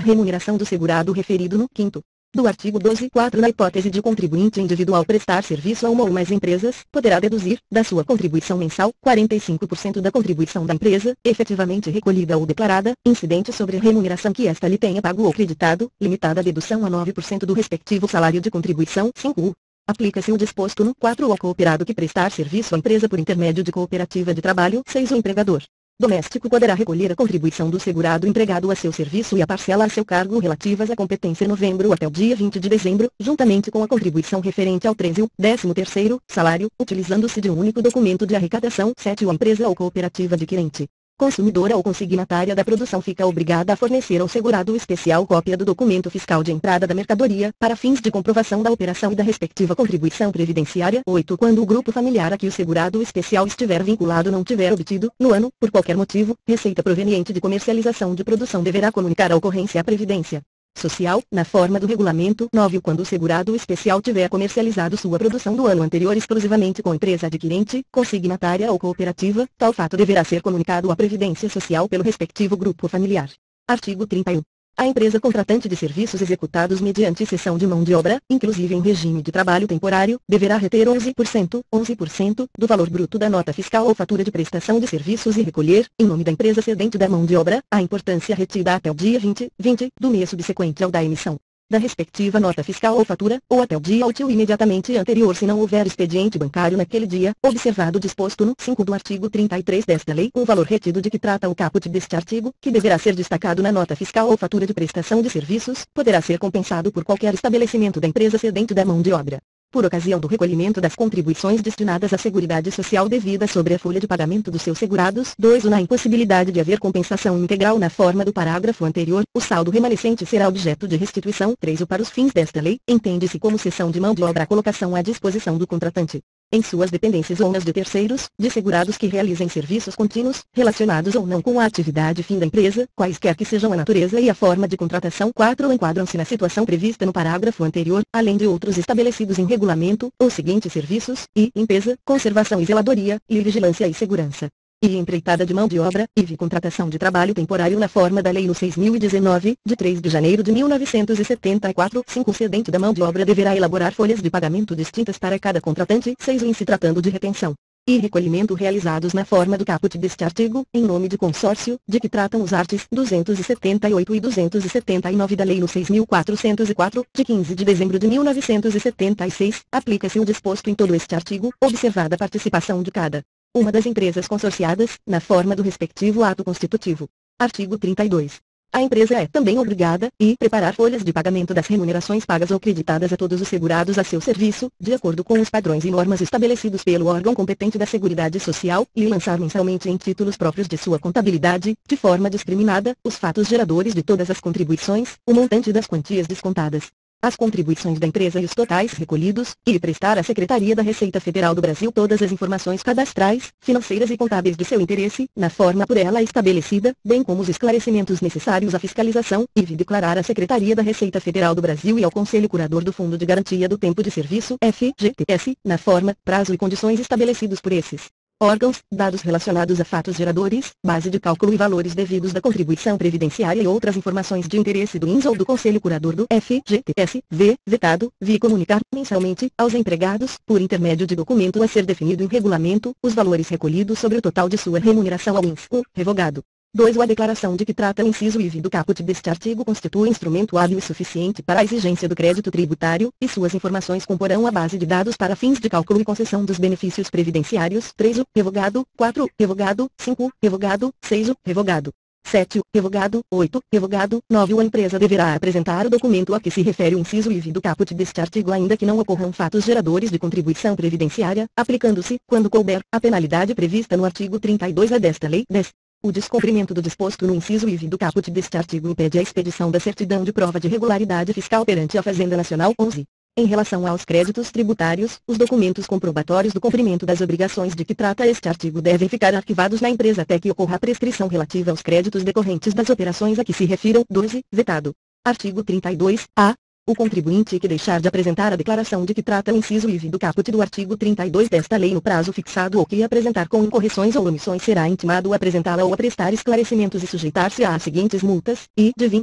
Speaker 1: remuneração do segurado referido no quinto do artigo 12.4. Na hipótese de o contribuinte individual prestar serviço a uma ou mais empresas, poderá deduzir, da sua contribuição mensal, 45% da contribuição da empresa, efetivamente recolhida ou declarada, incidente sobre a remuneração que esta lhe tenha pago ou creditado, limitada a dedução a 9% do respectivo salário de contribuição. 5. Aplica-se o disposto no 4 ao cooperado que prestar serviço à empresa por intermédio de cooperativa de trabalho. 6. O empregador doméstico poderá recolher a contribuição do segurado empregado a seu serviço e a parcela a seu cargo relativas à competência novembro até o dia 20 de dezembro, juntamente com a contribuição referente ao 13º, 13º salário, utilizando-se de um único documento de arrecadação. 7. A empresa ou cooperativa adquirente, consumidora ou consignatária da produção fica obrigada a fornecer ao segurado especial cópia do documento fiscal de entrada da mercadoria, para fins de comprovação da operação e da respectiva contribuição previdenciária. 8. Quando o grupo familiar a que o segurado especial estiver vinculado não tiver obtido, no ano, por qualquer motivo, receita proveniente de comercialização de produção, deverá comunicar a ocorrência à Previdência Social, na forma do regulamento. 9. Quando o segurado especial tiver comercializado sua produção do ano anterior exclusivamente com empresa adquirente, consignatária ou cooperativa, tal fato deverá ser comunicado à Previdência Social pelo respectivo grupo familiar. Artigo 31. A empresa contratante de serviços executados mediante cessão de mão de obra, inclusive em regime de trabalho temporário, deverá reter 11% do valor bruto da nota fiscal ou fatura de prestação de serviços e recolher, em nome da empresa cedente da mão de obra, a importância retida até o dia 20 do mês subsequente ao da emissão da respectiva nota fiscal ou fatura, ou até o dia útil imediatamente anterior se não houver expediente bancário naquele dia, observado o disposto no 5 do artigo 33 desta lei. O valor retido de que trata o caput deste artigo, que deverá ser destacado na nota fiscal ou fatura de prestação de serviços, poderá ser compensado por qualquer estabelecimento da empresa cedente da mão de obra, por ocasião do recolhimento das contribuições destinadas à Seguridade Social devida sobre a folha de pagamento dos seus segurados. 2. Na impossibilidade de haver compensação integral na forma do parágrafo anterior, o saldo remanescente será objeto de restituição. 3. Para os fins desta lei, entende-se como cessão de mão de obra a colocação à disposição do contratante, em suas dependências ou nas de terceiros, de segurados que realizem serviços contínuos, relacionados ou não com a atividade fim da empresa, quaisquer que sejam a natureza e a forma de contratação. 4. Enquadram-se na situação prevista no parágrafo anterior, além de outros estabelecidos em regulamento, os seguintes serviços: I, limpeza, conservação e zeladoria, I, vigilância e segurança, I, empreitada de mão de obra, IV, contratação de trabalho temporário na forma da Lei no 6.019, de 3 de janeiro de 1974. 5. O cedente da mão de obra deverá elaborar folhas de pagamento distintas para cada contratante. 6. Em se tratando de retenção e recolhimento realizados na forma do caput deste artigo, em nome de consórcio, de que tratam os arts. 278 e 279 da Lei no 6.404, de 15 de dezembro de 1976, aplica-se o disposto em todo este artigo, observada a participação de cada uma das empresas consorciadas, na forma do respectivo ato constitutivo. Artigo 32. A empresa é também obrigada, a preparar folhas de pagamento das remunerações pagas ou creditadas a todos os segurados a seu serviço, de acordo com os padrões e normas estabelecidos pelo órgão competente da Seguridade Social, e lançar mensalmente em títulos próprios de sua contabilidade, de forma discriminada, os fatos geradores de todas as contribuições, o montante das quantias descontadas, as contribuições da empresa e os totais recolhidos, e prestar à Secretaria da Receita Federal do Brasil todas as informações cadastrais, financeiras e contábeis de seu interesse, na forma por ela estabelecida, bem como os esclarecimentos necessários à fiscalização, e declarar à Secretaria da Receita Federal do Brasil e ao Conselho Curador do Fundo de Garantia do Tempo de Serviço, FGTS, na forma, prazo e condições estabelecidos por esses órgãos, dados relacionados a fatos geradores, base de cálculo e valores devidos da contribuição previdenciária e outras informações de interesse do INS ou do Conselho Curador do FGTS, vetado, comunicar mensalmente aos empregados, por intermédio de documento a ser definido em regulamento, os valores recolhidos sobre o total de sua remuneração ao INS. Revogado. 2. A declaração de que trata o inciso IV do caput deste artigo constitui instrumento hábil e suficiente para a exigência do crédito tributário, e suas informações comporão a base de dados para fins de cálculo e concessão dos benefícios previdenciários. 3. Revogado. 4. Revogado. 5. Revogado. 6. Revogado. 7. Revogado. 8. Revogado. 9. A empresa deverá apresentar o documento a que se refere o inciso IV do caput deste artigo ainda que não ocorram fatos geradores de contribuição previdenciária, aplicando-se, quando couber, a penalidade prevista no artigo 32-A desta lei. 10. O descumprimento do disposto no inciso IV do caput deste artigo impede a expedição da certidão de prova de regularidade fiscal perante a Fazenda Nacional. 11. Em relação aos créditos tributários, os documentos comprobatórios do cumprimento das obrigações de que trata este artigo devem ficar arquivados na empresa até que ocorra a prescrição relativa aos créditos decorrentes das operações a que se refiram. 12. Vetado. Artigo 32-A. O contribuinte que deixar de apresentar a declaração de que trata o inciso IV do caput do artigo 32 desta lei no prazo fixado ou que apresentar com incorreções ou omissões será intimado a apresentá-la ou a prestar esclarecimentos e sujeitar-se às seguintes multas, e de R$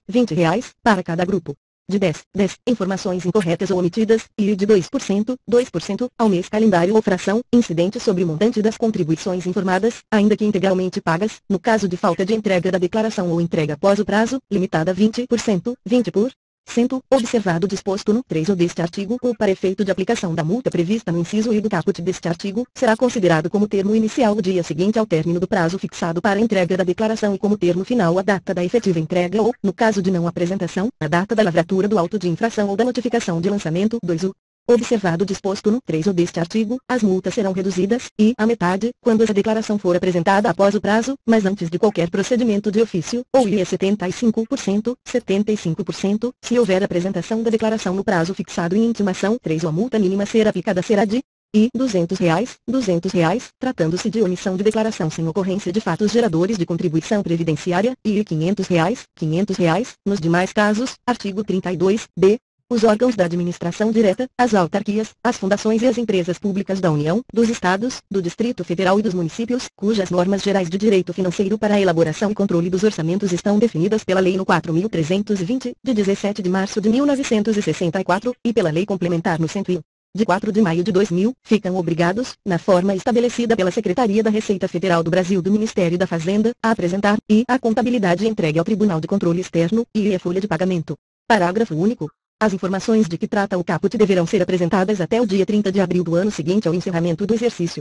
Speaker 1: 20, para cada grupo. De 10, informações incorretas ou omitidas, e de 2%, ao mês calendário ou fração, incidente sobre o montante das contribuições informadas, ainda que integralmente pagas, no caso de falta de entrega da declaração ou entrega após o prazo, limitada a 20%, observado o disposto no 3 deste artigo, ou para efeito de aplicação da multa prevista no inciso I do caput deste artigo, será considerado como termo inicial o dia seguinte ao término do prazo fixado para a entrega da declaração e como termo final a data da efetiva entrega ou, no caso de não apresentação, a data da lavratura do auto de infração ou da notificação de lançamento. 2. Observado o disposto no 3 deste artigo, as multas serão reduzidas, e, à metade, quando a declaração for apresentada após o prazo, mas antes de qualquer procedimento de ofício, ou e 75%, se houver apresentação da declaração no prazo fixado em intimação. 3. A multa mínima a ser aplicada será de R$ 200, tratando-se de omissão de declaração sem ocorrência de fatos geradores de contribuição previdenciária, e R$ 500, nos demais casos. Artigo 32-B. Os órgãos da administração direta, as autarquias, as fundações e as empresas públicas da União, dos Estados, do Distrito Federal e dos municípios, cujas normas gerais de direito financeiro para a elaboração e controle dos orçamentos estão definidas pela Lei no 4.320, de 17 de março de 1964, e pela Lei Complementar no 101, de 4 de maio de 2000, ficam obrigados, na forma estabelecida pela Secretaria da Receita Federal do Brasil do Ministério da Fazenda, a apresentar, e a contabilidade entregue ao Tribunal de Controle Externo, e a folha de pagamento. Parágrafo único. As informações de que trata o caput deverão ser apresentadas até o dia 30 de abril do ano seguinte ao encerramento do exercício.